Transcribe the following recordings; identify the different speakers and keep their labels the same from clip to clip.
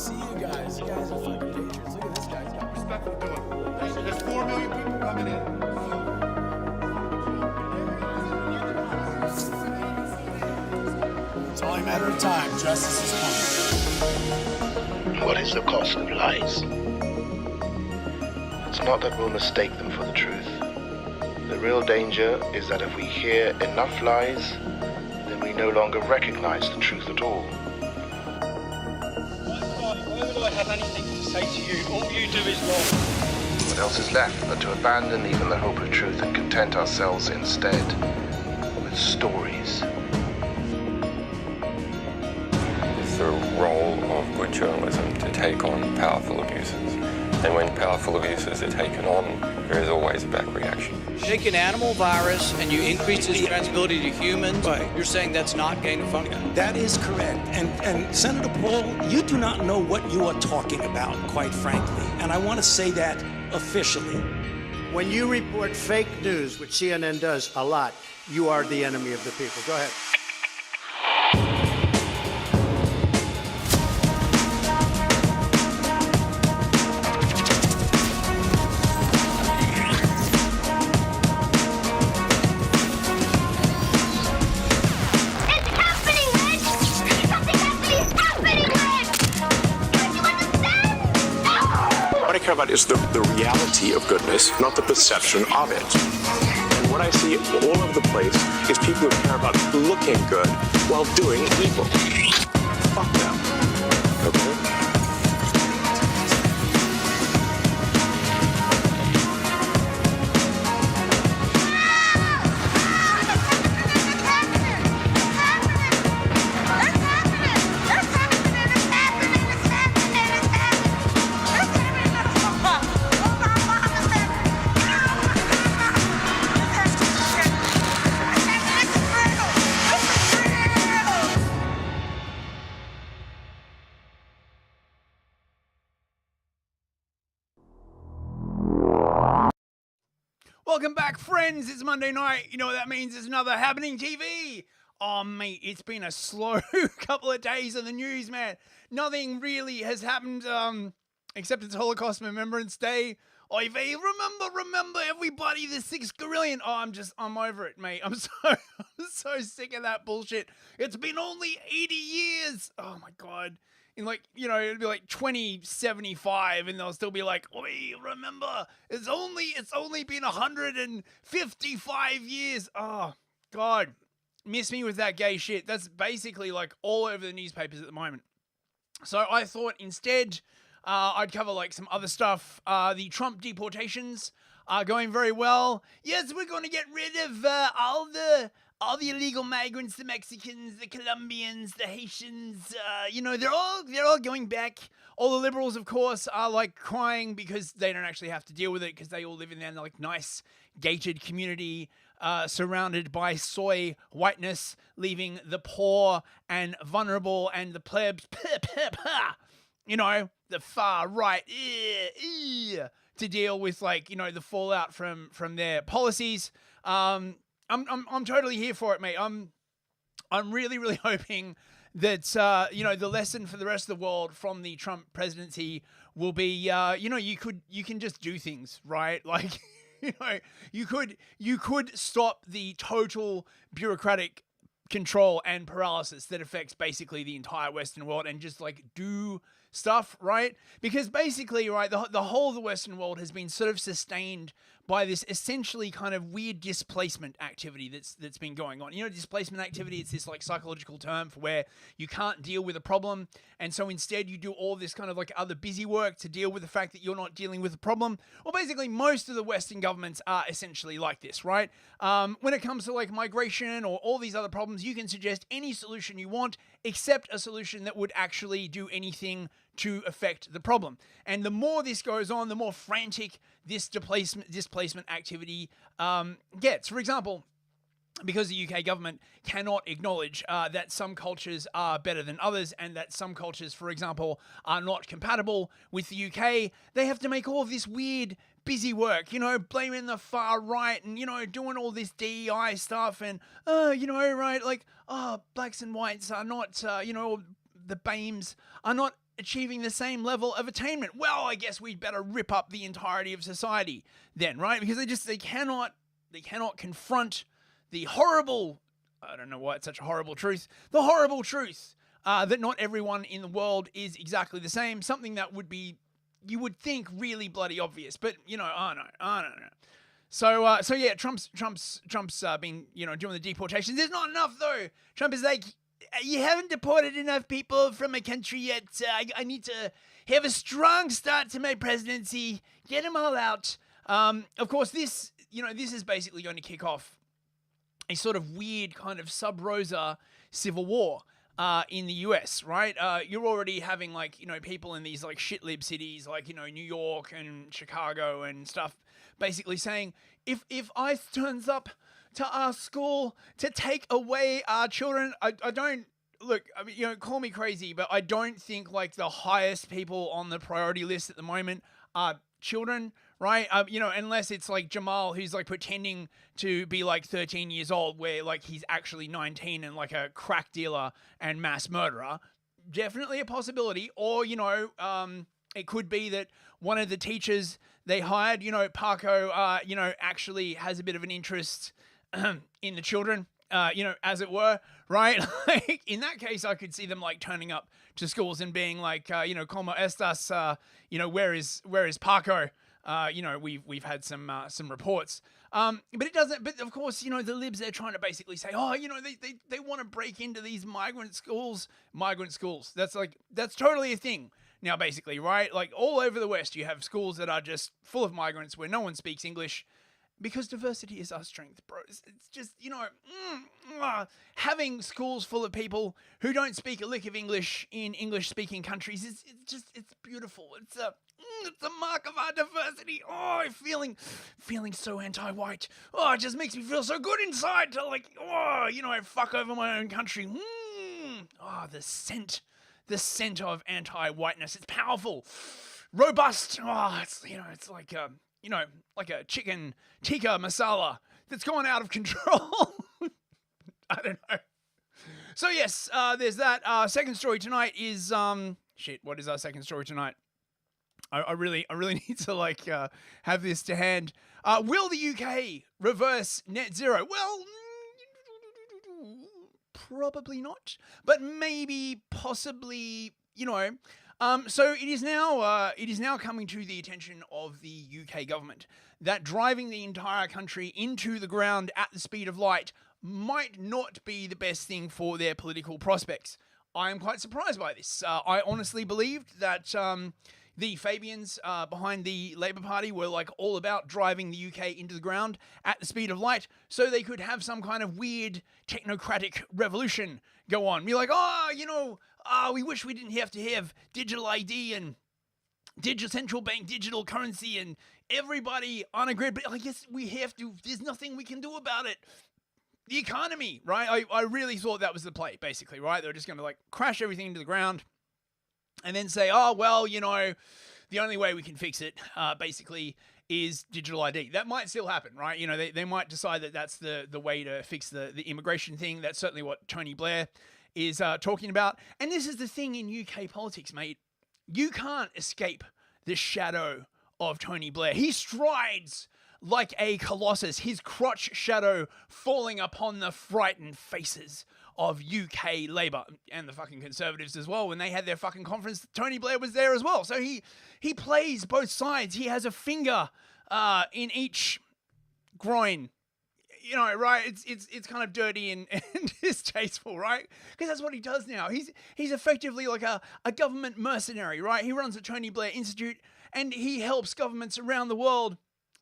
Speaker 1: see you guys. You guys are fucking dangerous. Look at this guy. He's got
Speaker 2: Respect for doing. There's 4 million people coming in.
Speaker 1: It's only a matter of time. Justice is coming.
Speaker 3: What is the cost of lies? It's not that we'll mistake them for the truth. The real danger is that if we hear enough lies, then we no longer recognize the truth at all.
Speaker 4: Why would I have anything to say to you? All you do is wrong.
Speaker 3: What else is left but to abandon even the hope of truth and content ourselves instead with stories?
Speaker 5: It's the role of good journalism to take on powerful abuses. And when powerful abuses are taken on, there is always a back reaction.
Speaker 4: Take an animal virus and you increase its transmissibility to humans. Right. You're saying that's not gain of function?
Speaker 6: That is correct. And Senator Paul, you do not know what you are talking about, quite frankly. And I want to say that officially.
Speaker 7: When you report fake news, which CNN does a lot, you are the enemy of the people. Go ahead.
Speaker 8: What I care about is the reality of goodness, not the perception of it. And what I see all over the place is people who care about looking good while doing evil. Fuck them. Okay?
Speaker 9: Welcome back, friends. It's Monday night. You know what that means? It's another Habbening TV. Oh, mate, it's been a slow couple of days in the news, man. Nothing really has happened, except it's Holocaust Remembrance Day. Oy vey, remember everybody, the 6 Gorillion. Oh, I'm over it, mate. I'm so sick of that bullshit. It's been only 80 years. Oh my God. In it'll be like 2075 and they'll still be like, oi, remember, it's only been 155 years. Oh, God. Miss me with that gay shit. That's basically like all over the newspapers at the moment. So I thought instead I'd cover like some other stuff. The Trump deportations are going very well. Yes, we're going to get rid of all the illegal migrants, the Mexicans, the Colombians, the Haitians, they're all going back. All the liberals, of course, are like crying because they don't actually have to deal with it because they all live in their like nice gated community surrounded by soy whiteness, leaving the poor and vulnerable and the plebs, the far right, to deal with the fallout from their policies. I'm totally here for it, mate. I'm really, really hoping that the lesson for the rest of the world from the Trump presidency will be you can just do things, right? Like you could stop the total bureaucratic control and paralysis that affects basically the entire Western world and just like do stuff, right? Because basically, right, the whole of the Western world has been sort of sustained by this essentially kind of weird displacement activity that's been going on. Displacement activity, it's this like psychological term for where you can't deal with a problem, and so instead you do all this kind of like other busy work to deal with the fact that you're not dealing with a problem. Well, basically most of the Western governments are essentially like this, right? When it comes to like migration or all these other problems, you can suggest any solution you want except a solution that would actually do anything to affect the problem. And the more this goes on, the more frantic this displacement activity gets. For example, because the UK government cannot acknowledge that some cultures are better than others and that some cultures, for example, are not compatible with the UK, they have to make all of this weird busy work, blaming the far right and, doing all this DEI stuff and, right, like, blacks and whites are not, the BAMEs are not achieving the same level of attainment. Well, I guess we'd better rip up the entirety of society then, right? Because they cannot confront the horrible, I don't know why it's such a horrible truth, the horrible truth that not everyone in the world is exactly the same. Something that would be, you would think, really bloody obvious, but I don't know. So yeah, Trump's been doing the deportations. There's not enough though. Trump is like, you haven't deported enough people from my country yet. I need to have a strong start to my presidency. Get them all out. Of course, this is basically going to kick off a sort of weird kind of sub-rosa civil war in the US, right? You're already having people in these shit lib cities New York and Chicago and stuff, basically saying if ICE turns up to our school to take away our children, I don't look. I mean, call me crazy, but I don't think the highest people on the priority list at the moment are children, right? Unless it's Jamal, who's pretending to be 13 years old, where he's actually 19 and a crack dealer and mass murderer. Definitely a possibility. Or it could be that one of the teachers they hired, Parko, actually has a bit of an interest in the children, as it were, right? In that case, I could see them turning up to schools and being como estas, where is Parko? We've had some reports, but it doesn't. But of course, the libs, they're trying to basically say, they want to break into these migrant schools. That's totally a thing now, basically, right? All over the West, you have schools that are just full of migrants where no one speaks English. Because diversity is our strength, bro. It's just, having schools full of people who don't speak a lick of English in English-speaking countries it's beautiful. It's a mark of our diversity. Oh, I'm feeling so anti-white. Oh, it just makes me feel so good inside to fuck over my own country. Oh, the scent of anti-whiteness. It's powerful, robust. Oh, it's like a chicken tikka masala that's gone out of control. I don't know. So yes, there's that. Second story tonight is what is our second story tonight? I really need to have this to hand. Will the UK reverse net zero? Well, probably not, but maybe, possibly, so it is now coming to the attention of the UK government that driving the entire country into the ground at the speed of light might not be the best thing for their political prospects. I am quite surprised by this. I honestly believed that the Fabians behind the Labour Party were all about driving the UK into the ground at the speed of light so they could have some kind of weird technocratic revolution go on. Be we wish we didn't have to have digital ID and digital central bank digital currency and everybody on a grid, but I guess we have to. There's nothing we can do about it. The economy, right? I really thought that was the play, basically, right? They were just going to crash everything into the ground and then say, the only way we can fix it, basically, is digital ID. That might still happen, right? They might decide that that's the way to fix the immigration thing. That's certainly what Tony Blair is talking about. And this is the thing in UK politics, mate. You can't escape the shadow of Tony Blair. He strides like a colossus, his crotch shadow falling upon the frightened faces of UK Labour and the fucking Conservatives as well. When they had their fucking conference, Tony Blair was there as well. So he plays both sides. He has a finger in each groin. Right? It's kind of dirty and distasteful, right? Because that's what he does now. He's effectively like a government mercenary, right? He runs the Tony Blair Institute and he helps governments around the world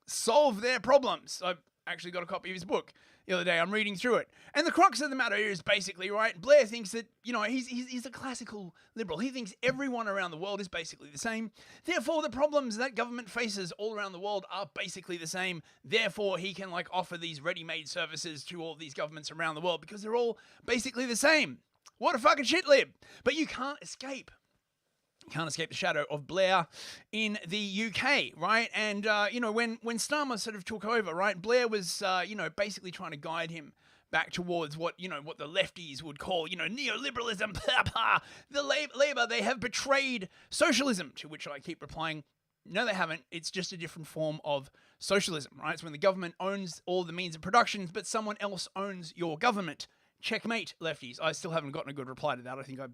Speaker 9: solve their problems. I actually got a copy of his book the other day. I'm reading through it. And the crux of the matter is basically, right, Blair thinks that, he's a classical liberal. He thinks everyone around the world is basically the same. Therefore, the problems that government faces all around the world are basically the same. Therefore, he can offer these ready-made services to all these governments around the world because they're all basically the same. What a fucking shit lib. But you can't escape. Can't escape the shadow of Blair in the UK, right? And, when Starmer sort of took over, right, Blair was, basically trying to guide him back towards what what the lefties would call neoliberalism. The Labour, they have betrayed socialism. To which I keep replying, no, they haven't. It's just a different form of socialism, right? It's when the government owns all the means of production, but someone else owns your government. Checkmate, lefties. I still haven't gotten a good reply to that. I think I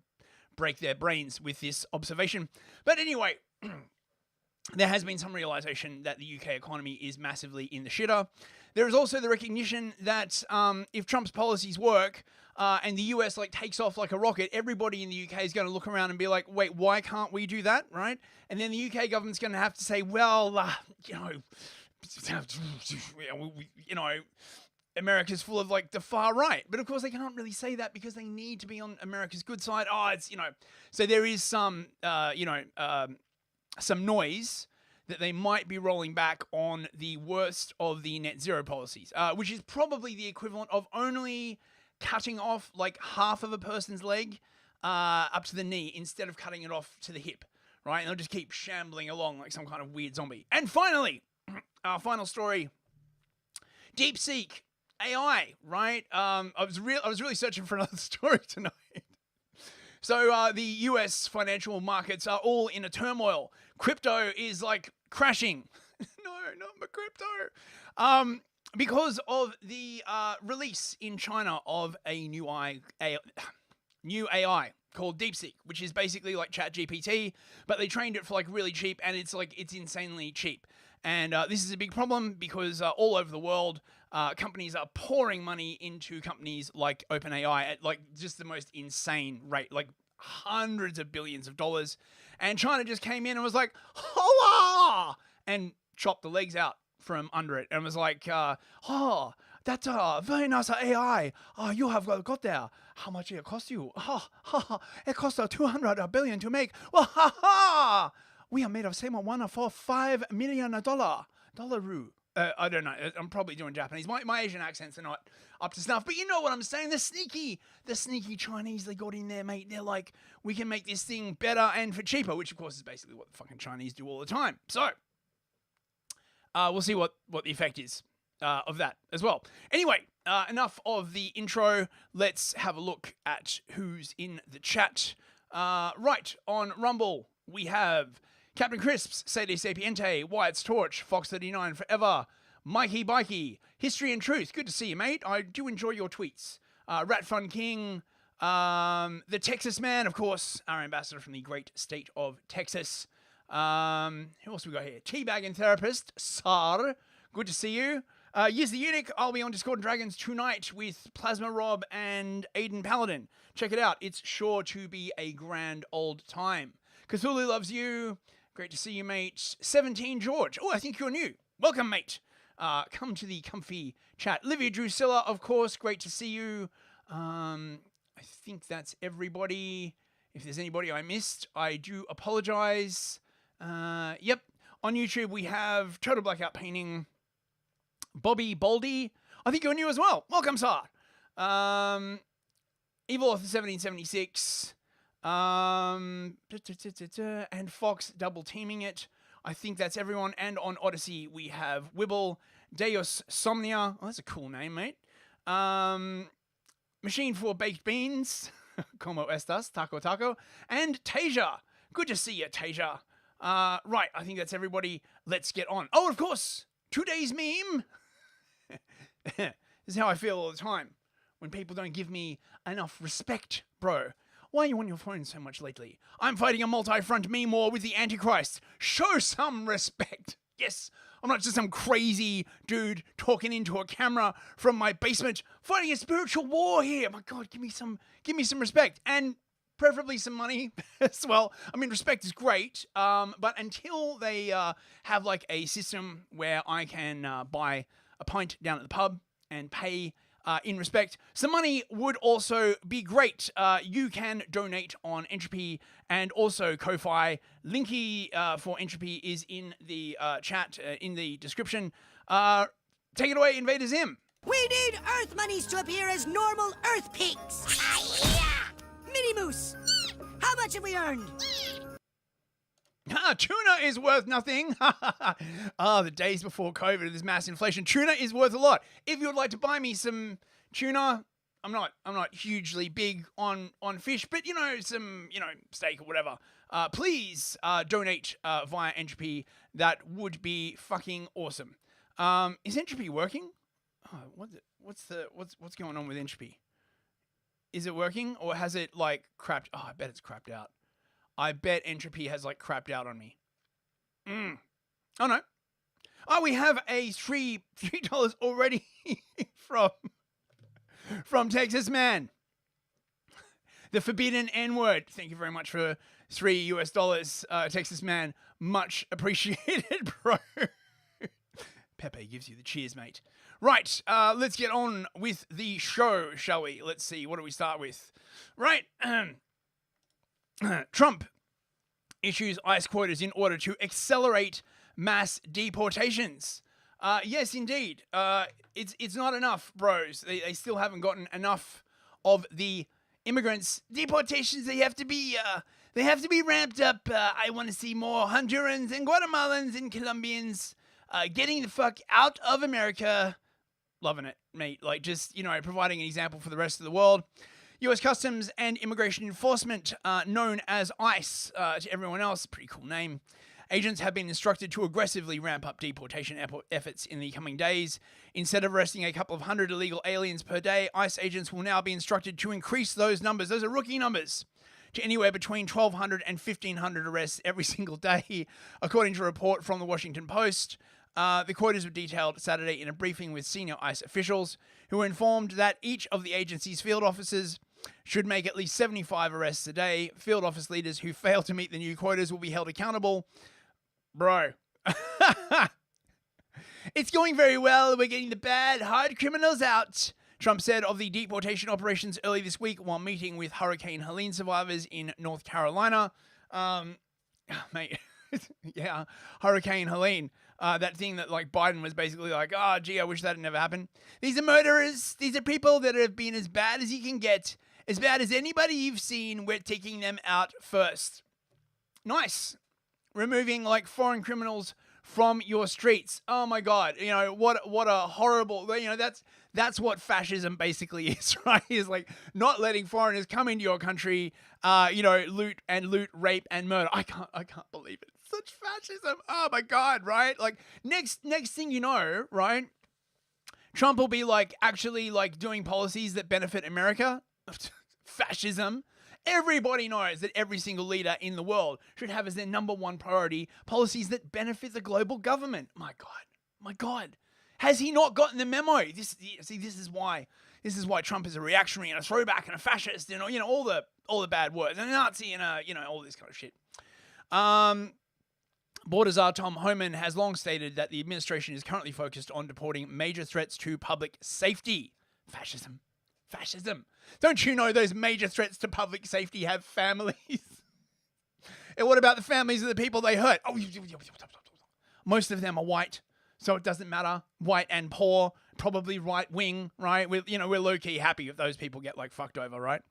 Speaker 9: break their brains with this observation. But anyway, there has been some realization that the UK economy is massively in the shitter. There is also the recognition that if Trump's policies work and the US takes off like a rocket, everybody in the UK is going to look around and be like, wait, why can't we do that, right? And then the UK government's going to have to say, well, America's full of the far right. But of course they can't really say that because they need to be on America's good side. So there is some noise that they might be rolling back on the worst of the net zero policies, which is probably the equivalent of only cutting off half of a person's leg up to the knee instead of cutting it off to the hip, right? And they'll just keep shambling along like some kind of weird zombie. And finally, our final story, Deepseek. AI, right? I was really searching for another story tonight. So the US financial markets are all in a turmoil. Crypto is crashing. No, not my crypto. Because of the release in China of a new AI called Deepseek, which is basically like ChatGPT, but they trained it for really cheap, and it's insanely cheap. And this is a big problem because all over the world, companies are pouring money into companies like OpenAI at just the most insane rate, hundreds of billions of dollars. And China just came in and was like, "Hola!" and chopped the legs out from under it and was like, that's a very nice AI. You have got there. How much it cost you? It cost 200 billion to make. Well, we are made of same one for $5 million. I don't know. I'm probably doing Japanese. My Asian accents are not up to snuff. But you know what I'm saying. The sneaky Chinese, they got in there, mate. They're like, we can make this thing better and for cheaper, which of course is basically what the fucking Chinese do all the time. So we'll see what the effect is of that as well. Anyway, enough of the intro. Let's have a look at who's in the chat. Right, on Rumble, we have Captain Crisps, Sadie Sapiente, Wyatt's Torch, Fox39 Forever, Mikey Bikey, History and Truth. Good to see you, mate. I do enjoy your tweets. Rat Fun King, the Texas Man, of course, our ambassador from the great state of Texas. Who else we got here? Teabagging Therapist, Sar. Good to see you. Yiz the Eunuch. I'll be on Discord and Dragons tonight with Plasma Rob and Aiden Paladin. Check it out. It's sure to be a grand old time. Cthulhu loves you. Great to see you, mate. 17 George. Oh, I think you're new. Welcome, mate. Come to the comfy chat. Livia Drusilla, of course. Great to see you. I think that's everybody. If there's anybody I missed, I do apologize. Yep. On YouTube, we have Total Blackout Painting. Bobby Baldy. I think you're new as well. Welcome, sir. Evil Author 1776. And Fox double teaming it. I think that's everyone. And on Odyssey, we have Wibble, Deus Somnia. Oh, that's a cool name, mate. Machine for Baked Beans. Como estas? Taco. And Tasia. Good to see you, Tasia. Right, I think that's everybody. Let's get on. Oh, of course, today's meme. This is how I feel all the time when people don't give me enough respect, bro. Why are you on your phone so much lately? I'm fighting a multi-front meme war with the Antichrist. Show some respect. Yes, I'm not just some crazy dude talking into a camera from my basement, fighting a spiritual war here. My God, give me some respect, and preferably some money as well. I mean, respect is great, but until they have a system where I can buy a pint down at the pub and pay in respect, some money would also be great. You can donate on Entropy and also Ko-Fi. Linky for Entropy is in the chat, in the description. Take it away, Invader Zim.
Speaker 10: We need Earth monies to appear as normal Earth pigs. Mini Moose, how much have we earned?
Speaker 9: Tuna is worth nothing. The days before COVID, this mass inflation. Tuna is worth a lot. If you would like to buy me some Tuna, I'm not hugely big on fish, but some steak or whatever. Please donate via Entropy. That would be fucking awesome. Is Entropy working? Oh, what's going on with Entropy? Is it working or has it like crapped? Oh, I bet it's crapped out. I bet Entropy has like crapped out on me. Oh no. Oh, we have a $3 already from Texas Man. The forbidden N-word. Thank you very much for $3, Texas Man. Much appreciated, bro. Pepe gives you the cheers, mate. Right, let's get on with the show, shall we? Let's see, what do we start with? Right, Trump issues ICE quotas in order to accelerate mass deportations. Yes, indeed. It's not enough, bros. They still haven't gotten enough of the immigrants. Deportations, they have to be ramped up. I want to see more Hondurans and Guatemalans and Colombians getting the fuck out of America. Loving it, mate. Like, just, providing an example for the rest of the world. U.S. Customs and Immigration Enforcement, known as ICE to everyone else, pretty cool name. Agents have been instructed to aggressively ramp up deportation efforts in the coming days. Instead of arresting a couple of hundred illegal aliens per day, ICE agents will now be instructed to increase those numbers. Those are rookie numbers. To anywhere between 1,200 and 1,500 arrests every single day, according to a report from the Washington Post. The quotas were detailed Saturday in a briefing with senior ICE officials who were informed that each of the agency's field officers should make at least 75 arrests a day. Field office leaders who fail to meet the new quotas will be held accountable. Bro. It's going very well. We're getting the bad, hard criminals out, Trump said of the deportation operations early this week while meeting with Hurricane Helene survivors in North Carolina. Mate, yeah, Hurricane Helene. That thing that like Biden was basically like, oh, gee, I wish that had never happened. These are murderers. These are people that have been as bad as you can get. As bad as anybody you've seen. We're taking them out first. Nice. Removing like foreign criminals from your streets. Oh my God. What a horrible, that's what fascism basically is, right? Is like not letting foreigners come into your country, loot, rape, and murder. I can't believe it. Such fascism. Oh my God, right? Like next thing you know, right? Trump will be like actually like doing policies that benefit America. Fascism. Everybody knows that every single leader in the world should have as their number one priority policies that benefit the global government. My God. Has he not gotten the memo? This is why Trump is a reactionary and a throwback and a fascist and all the bad words and a Nazi and all this kind of shit. Border Czar Tom Homan has long stated that the administration is currently focused on deporting major threats to public safety. Fascism. Don't you know those major threats to public safety have families? And what about the families of the people they hurt? Most of them are white, so it doesn't matter. White and poor, probably right wing, right? We're low key happy if those people get like fucked over, right?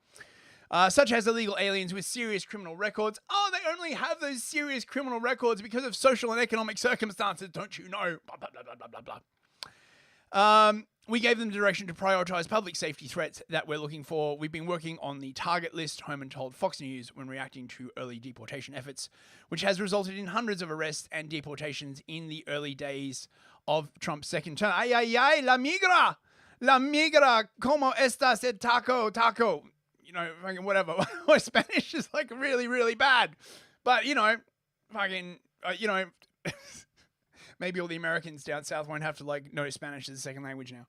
Speaker 9: Such as illegal aliens with serious criminal records. Oh, they only have those serious criminal records because of social and economic circumstances, don't you know? Blah, blah, blah, blah, blah, blah. We gave them direction to prioritize public safety threats that we're looking for. We've been working on the target list, Homan told Fox News when reacting to early deportation efforts, which has resulted in hundreds of arrests and deportations in the early days of Trump's second term. Ay, ay, ay, la migra, como estas el taco? Fucking whatever. My Spanish is like really, really bad. But, maybe all the Americans down south won't have to like know Spanish as a second language now.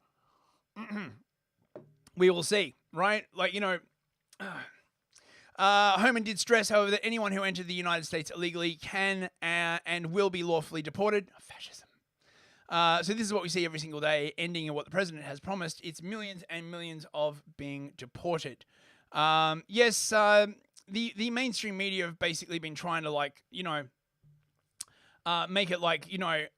Speaker 9: We will see, right? Homan did stress, however, that anyone who entered the United States illegally can and will be lawfully deported. Fascism. So this is what we see every single day, ending in what the president has promised. It's millions and millions of being deported. Yes, the mainstream media have basically been trying to make it like,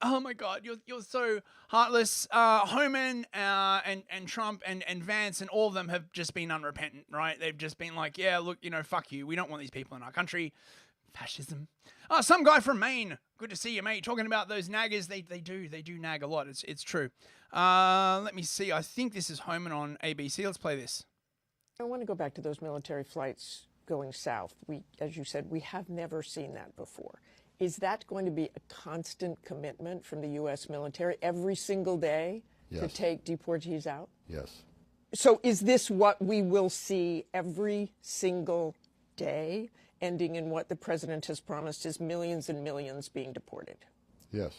Speaker 9: oh my God, you're so heartless. Homan and Trump and Vance and all of them have just been unrepentant, right? They've just been like, yeah, look, fuck you. We don't want these people in our country. Fascism. Some guy from Maine Good to see you, mate. Talking about those naggers, they do nag a lot. It's true. Let me see. I think this is Homan on ABC. Let's play this.
Speaker 11: I want to go back to those military flights going south. As you said, we have never seen that before. Is that going to be a constant commitment from the U.S. military every single day to take deportees out?
Speaker 12: Yes.
Speaker 11: So is this what we will see every single day, ending in what the president has promised is millions and millions being deported?
Speaker 12: Yes.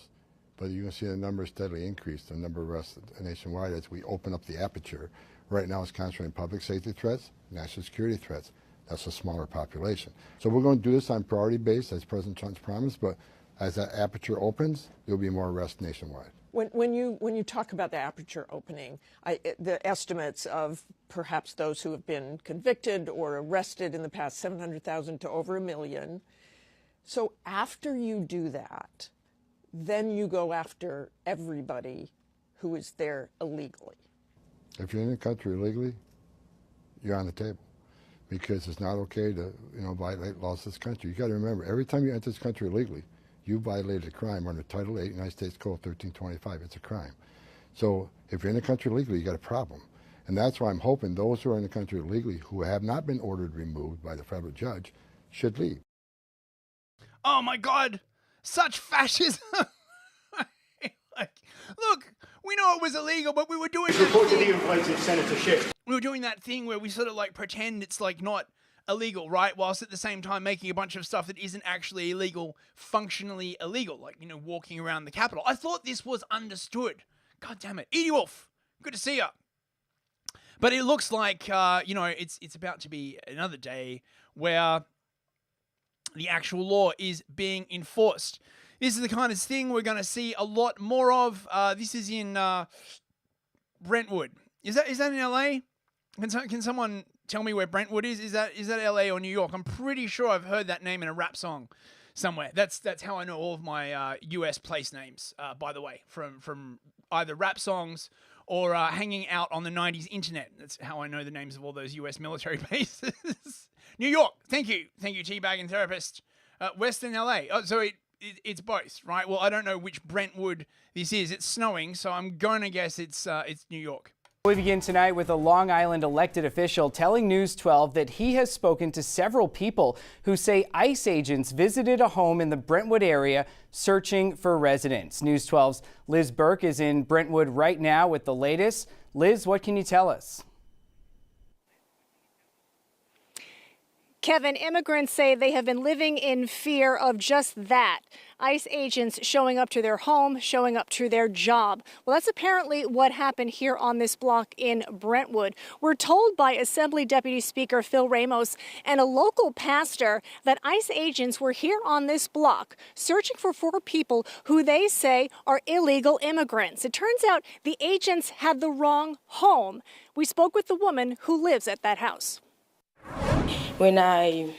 Speaker 12: But you can see the numbers steadily increase, the number of arrests nationwide as we open up the aperture. Right now it's concentrating public safety threats, national security threats. That's a smaller population. So we're going to do this on priority base, as President Trump's promised, but as that aperture opens, there'll be more arrests nationwide.
Speaker 11: When you talk about the aperture opening, the estimates of perhaps those who have been convicted or arrested in the past, 700,000 to over 1 million. So after you do that, then you go after everybody who is there illegally.
Speaker 12: If you're in the country illegally, you're on the table, because it's not okay to violate laws of this country. You got to remember, every time you enter this country illegally, you violated a crime under Title 8, United States Code 1325. It's a crime. So if you're in the country illegally, you got a problem. And that's why I'm hoping those who are in the country illegally who have not been ordered removed by the federal judge should leave.
Speaker 9: Oh my God, such fascism. Look, we know it was illegal, but we were doing that thing where we sort of like pretend it's like not illegal, right? Whilst at the same time making a bunch of stuff that isn't actually illegal, functionally illegal, like, walking around the Capitol. I thought this was understood. God damn it. Edie Wolf, good to see you. But it looks like, it's about to be another day where the actual law is being enforced. This is the kind of thing we're going to see a lot more of. This is in Brentwood. Is that in LA? Can someone tell me where Brentwood is? Is that LA or New York? I'm pretty sure I've heard that name in a rap song somewhere. That's how I know all of my US place names, by the way, from either rap songs or hanging out on the 90s internet. That's how I know the names of all those US military bases. New York. Thank you, Teabagging Therapist. Western LA. Oh, so it's both, right? Well, I don't know which Brentwood this is. It's snowing, so I'm going to guess it's New York.
Speaker 13: We begin tonight with a Long Island elected official telling News 12 that he has spoken to several people who say ICE agents visited a home in the Brentwood area searching for residents. News 12's Liz Burke is in Brentwood right now with the latest. Liz, what can you tell us?
Speaker 14: Kevin, immigrants say they have been living in fear of just that. ICE agents showing up to their home, showing up to their job. Well, that's apparently what happened here on this block in Brentwood. We're told by Assembly Deputy Speaker Phil Ramos and a local pastor that ICE agents were here on this block searching for 4 people who they say are illegal immigrants. It turns out the agents had the wrong home. We spoke with the woman who lives at that house.
Speaker 15: When I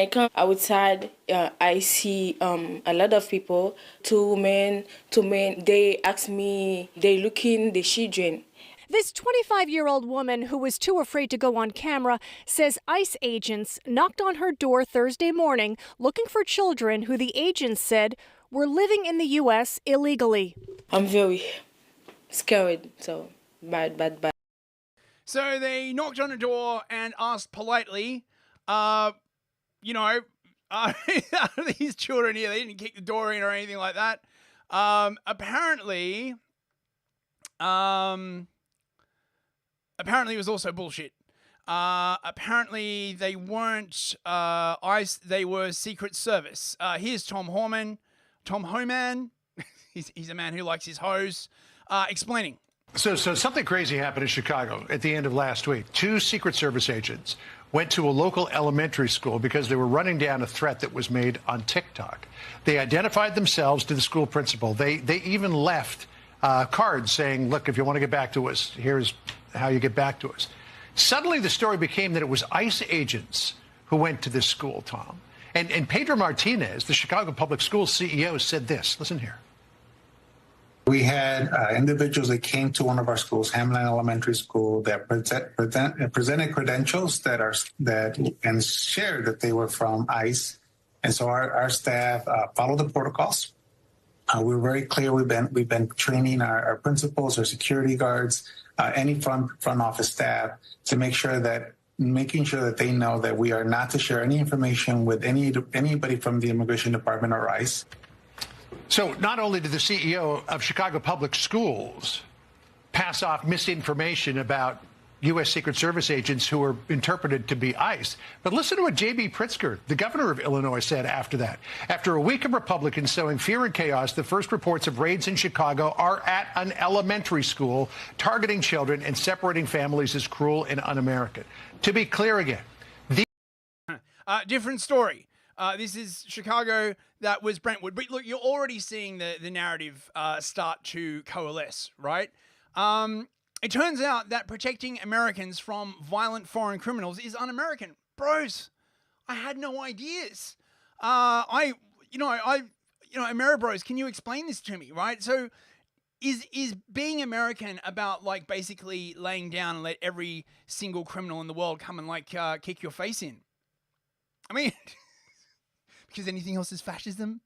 Speaker 15: come outside, I see a lot of people, two men. They ask me, they looking the children.
Speaker 14: This 25-year-old woman who was too afraid to go on camera says ICE agents knocked on her door Thursday morning looking for children who the agents said were living in the U.S. illegally.
Speaker 15: I'm very scared, so bad.
Speaker 9: So they knocked on a door and asked politely, are these children here? They didn't kick the door in or anything like that. Apparently it was also bullshit. Apparently they weren't ICE, they were Secret Service. Here's Tom Homan. He's a man who likes his hose, explaining.
Speaker 2: So something crazy happened in Chicago at the end of last week. 2 Secret Service agents went to a local elementary school because they were running down a threat that was made on TikTok. They identified themselves to the school principal. They even left cards saying, look, if you want to get back to us, here's how you get back to us. Suddenly the story became that it was ICE agents who went to this school, Tom. And Pedro Martinez, the Chicago Public Schools CEO, said this. Listen here.
Speaker 16: We had individuals that came to one of our schools, Hamline Elementary School, that presented credentials and shared that they were from ICE And so our staff follow the protocols. We're very clear. We've been training our principals, our security guards, any front office staff to making sure that they know that we are not to share any information with anybody from the Immigration Department or ICE.
Speaker 2: So not only did the CEO of Chicago Public Schools pass off misinformation about U.S. Secret Service agents who were interpreted to be ICE. But listen to what J.B. Pritzker, the governor of Illinois, said after that. After a week of Republicans sowing fear and chaos, the first reports of raids in Chicago are at an elementary school, targeting children and separating families is cruel and un-American. To be clear again,
Speaker 9: different story. This is Chicago. That was Brentwood. But look, you're already seeing the narrative start to coalesce, right? It turns out that protecting Americans from violent foreign criminals is un-American. Bros, I had no ideas. Ameribros, can you explain this to me, right? So is being American about like basically laying down and let every single criminal in the world come and like kick your face in? I mean, because anything else is fascism?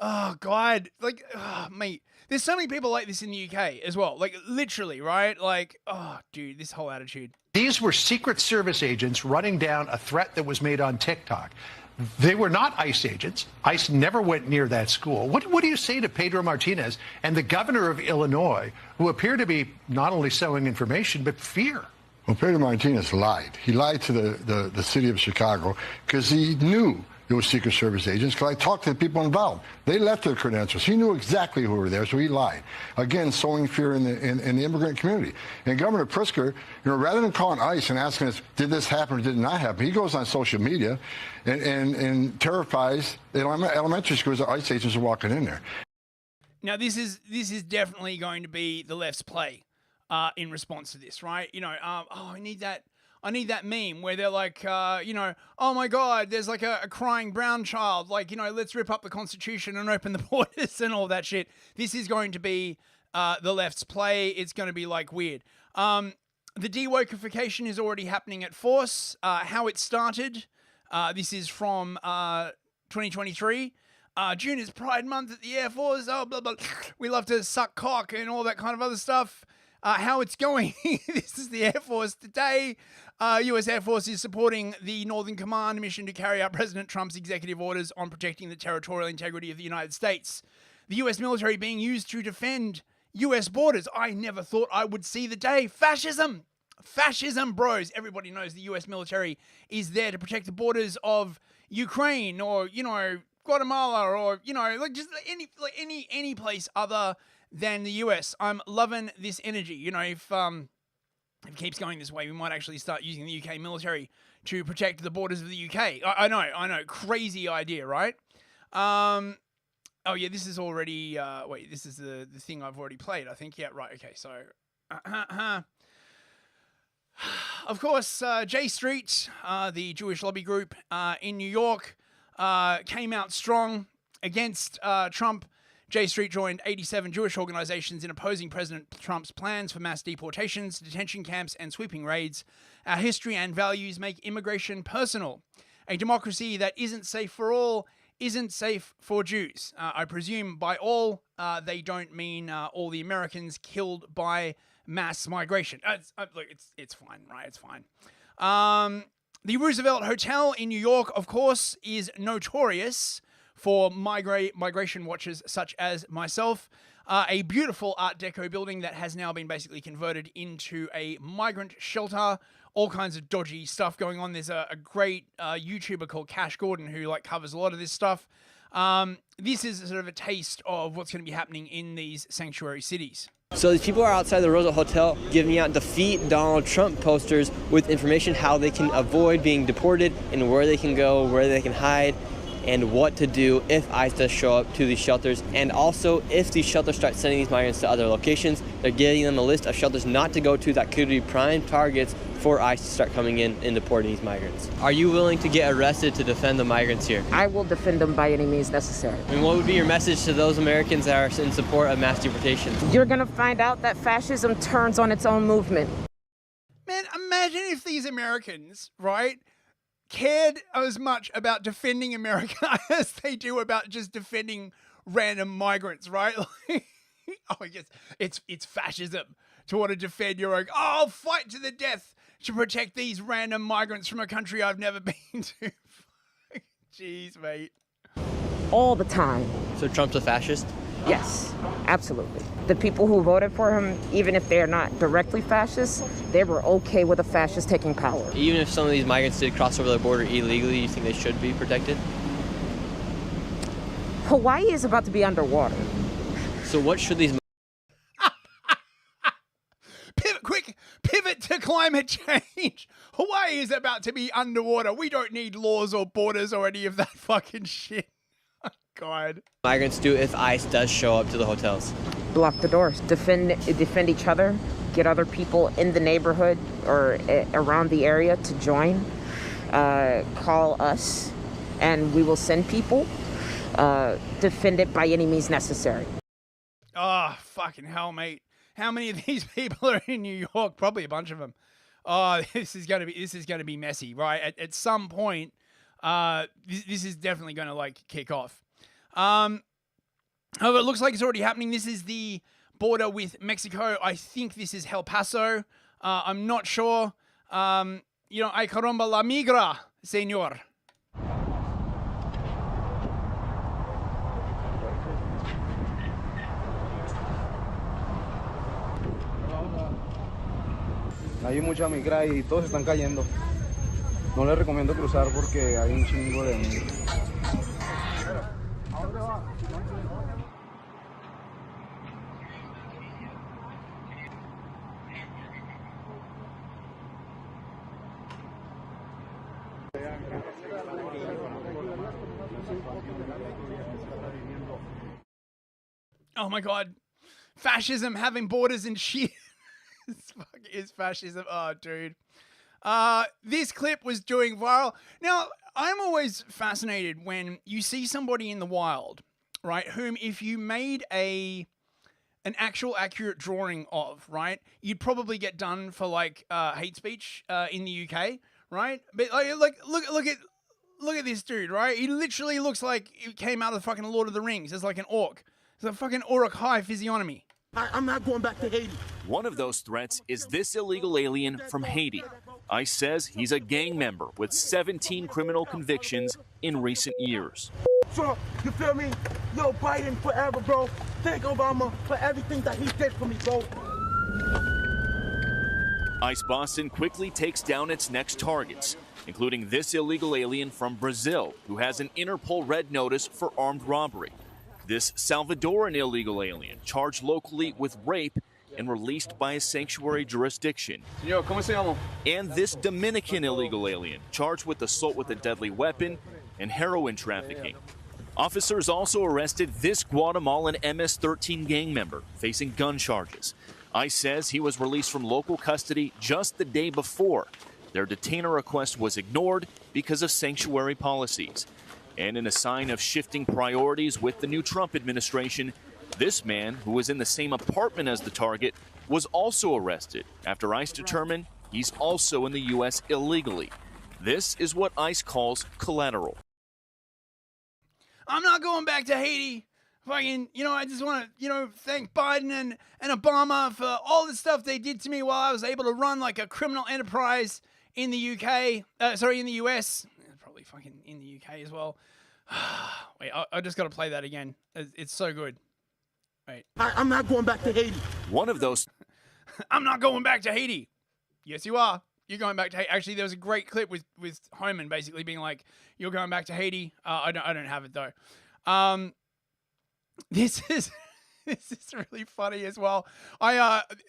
Speaker 9: Oh, God. Like, oh, mate. There's so many people like this in the UK as well. Like, literally, right? Like, oh, dude, this whole attitude.
Speaker 2: These were Secret Service agents running down a threat that was made on TikTok. They were not ICE agents. ICE never went near that school. What do you say to Pedro Martinez and the governor of Illinois, who appear to be not only sowing information, but fear?
Speaker 12: Well, Pedro Martinez lied. He lied to the city of Chicago because he knew there were Secret Service agents, because I talked to the people involved. They left their credentials. He knew exactly who were there, so he lied. Again, sowing fear in the immigrant community. And Governor Pritzker, rather than calling ICE and asking us, did this happen or did it not happen, he goes on social media and terrifies the elementary schools that ICE agents are walking in there.
Speaker 9: Now, this is definitely going to be the left's play in response to this, right? I need that meme where they're like, oh my God, there's like a crying brown child. Like, let's rip up the Constitution and open the borders and all that shit. This is going to be the left's play. It's going to be like weird. The de-wokeification is already happening at force. How it started, this is from 2023. June is Pride Month at the Air Force. Oh, blah, blah. We love to suck cock and all that kind of other stuff. How it's going. This is the Air Force today. U.S. Air Force is supporting the Northern Command mission to carry out President Trump's executive orders on protecting the territorial integrity of the United States. The U.S. military being used to defend U.S. borders. I never thought I would see the day. Fascism. Fascism, bros. Everybody knows the U.S. military is there to protect the borders of Ukraine or, Guatemala or, just any place other than the US. I'm loving this energy. If it keeps going this way, we might actually start using the UK military to protect the borders of the UK. I know. Crazy idea, right? Oh yeah, this is already, wait, this is the thing I've already played, I think. Yeah, right, okay, so, of course, J Street, the Jewish lobby group in New York, came out strong against Trump. J Street joined 87 Jewish organizations in opposing President Trump's plans for mass deportations, detention camps, and sweeping raids. Our history and values make immigration personal. A democracy that isn't safe for all isn't safe for Jews. I presume by all, they don't mean all the Americans killed by mass migration. Look, it's fine, right? It's fine. The Roosevelt Hotel in New York, of course, is notorious for migration watchers such as myself. A beautiful Art Deco building that has now been basically converted into a migrant shelter. All kinds of dodgy stuff going on. There's a great YouTuber called Cash Gordon who covers a lot of this stuff. This is sort of a taste of what's going to be happening in these sanctuary cities.
Speaker 17: So these people are outside the Roosevelt Hotel giving out Defeat Donald Trump posters with information how they can avoid being deported and where they can go, where they can hide, and what to do if ICE does show up to these shelters. And also, if these shelters start sending these migrants to other locations, they're giving them a list of shelters not to go to that could be prime targets for ICE to start coming in and deporting these migrants. Are you willing to get arrested to defend the migrants here?
Speaker 18: I will defend them by any means necessary.
Speaker 17: And what would be your message to those Americans that are in support of mass deportation?
Speaker 18: You're gonna find out that fascism turns on its own movement.
Speaker 9: Man, imagine if these Americans, right, cared as much about defending America as they do about just defending random migrants, right? Oh, yes, it's fascism to want to defend your own. Oh, I'll fight to the death to protect these random migrants from a country I've never been to. Jeez, mate.
Speaker 18: All the time.
Speaker 17: So Trump's a fascist?
Speaker 18: Yes, absolutely. The people who voted for him, even if they're not directly fascists, they were okay with a fascist taking power.
Speaker 17: Even if some of these migrants did cross over the border illegally, you think they should be protected?
Speaker 18: Hawaii is about to be underwater.
Speaker 17: So what should these...
Speaker 9: Pivot to climate change. Hawaii is about to be underwater. We don't need laws or borders or any of that fucking shit. God.
Speaker 17: Migrants do if ICE does show up to the hotels?
Speaker 18: Block the doors. Defend each other. Get other people in the neighborhood or around the area to join. Call us, and we will send people. Defend it by any means necessary.
Speaker 9: Oh, fucking hell, mate. How many of these people are in New York? Probably a bunch of them. Oh, this is gonna be messy, right? At some point, this is definitely gonna like kick off. However, it looks like it's already happening. This is the border with Mexico. I think this is El Paso. I'm not sure. Ay caramba la migra, señor.
Speaker 19: Hay mucha migra y todos están cayendo. No les recomiendo cruzar porque hay un chingo de migra.
Speaker 9: Oh my God. Fascism having borders and shit. This fuck is fascism. Oh, dude. This clip was doing viral. Now, I'm always fascinated when you see somebody in the wild, right, whom if you made an actual accurate drawing of, right, you'd probably get done for like hate speech in the UK, right? But like look at this dude, right? He literally looks like he came out of the fucking Lord of the Rings as like an orc. It's a fucking Uruk-hai physiognomy.
Speaker 20: I'm not going back to Haiti. One of those threats is this illegal alien from Haiti. ICE says he's a gang member with 17 criminal convictions in recent years.
Speaker 21: Trump, you feel me? Yo, Biden forever, bro. Thank Obama for everything that he did for me, bro.
Speaker 20: ICE Boston quickly takes down its next targets, including this illegal alien from Brazil who has an Interpol red notice for armed robbery. This Salvadoran illegal alien charged locally with rape and released by a sanctuary jurisdiction.
Speaker 19: Señor, ¿cómo se llama?
Speaker 20: And this Dominican illegal alien charged with assault with a deadly weapon and heroin trafficking. Officers also arrested this Guatemalan MS-13 gang member facing gun charges. ICE says he was released from local custody just the day before. Their detainer request was ignored because of sanctuary policies. And in a sign of shifting priorities with the new Trump administration, this man, who was in the same apartment as the target, was also arrested after ICE determined he's also in the U.S. illegally. This is what ICE calls collateral.
Speaker 9: I'm not going back to Haiti. Fucking, I just want to, thank Biden and Obama for all the stuff they did to me while I was able to run like a criminal enterprise in the UK. In the US. Probably fucking in the UK as well. Wait, I just got to play that again. It's so good. Wait.
Speaker 21: I'm not going back to Haiti.
Speaker 20: One of those.
Speaker 9: I'm not going back to Haiti. Yes, you are. You're going back to Haiti. Actually, there was a great clip with Homan basically being like, "You're going back to Haiti." I don't have it though. This is really funny as well.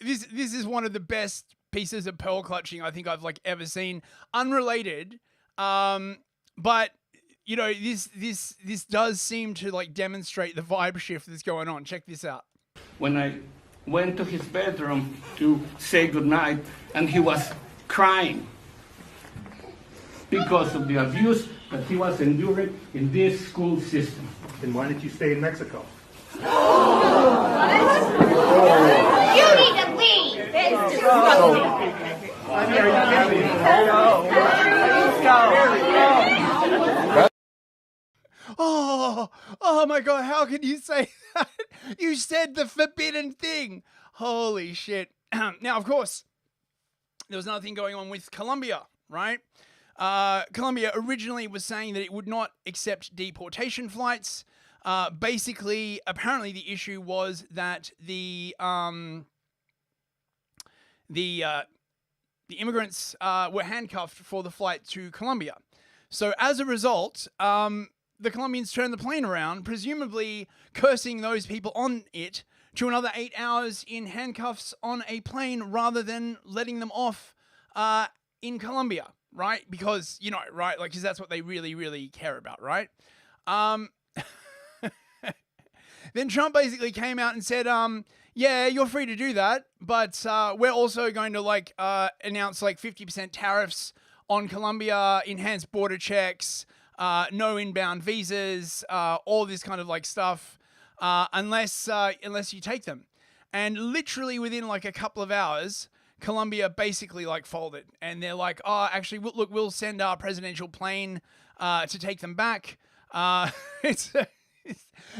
Speaker 9: This is one of the best pieces of pearl clutching I think I've like ever seen. Unrelated, but this does seem to like demonstrate the vibe shift that's going on. Check this out.
Speaker 22: When I went to his bedroom to say goodnight, and he was crying because of the abuse that he was enduring in this school system.
Speaker 23: Then why didn't you stay in Mexico?
Speaker 24: You need to leave. It's disgusting.
Speaker 9: oh my God, how can you say that? You said the forbidden thing. Holy shit. Now, of course, there was another thing going on with Colombia, right? Colombia originally was saying that it would not accept deportation flights. Basically, apparently the issue was that the immigrants were handcuffed for the flight to Colombia. So as a result, the Colombians turned the plane around, presumably cursing those people on it to another 8 hours in handcuffs on a plane rather than letting them off in Colombia, right? Because, you know, right? Like, because that's what they really, really care about, right? Then Trump basically came out and said, yeah, you're free to do that, but we're also going to like announce like 50% tariffs on Colombia, enhanced border checks, no inbound visas, all this kind of like stuff, unless you take them. And literally within like a couple of hours, Colombia basically like folded, and they're like, oh, actually, look, we'll send our presidential plane to take them back.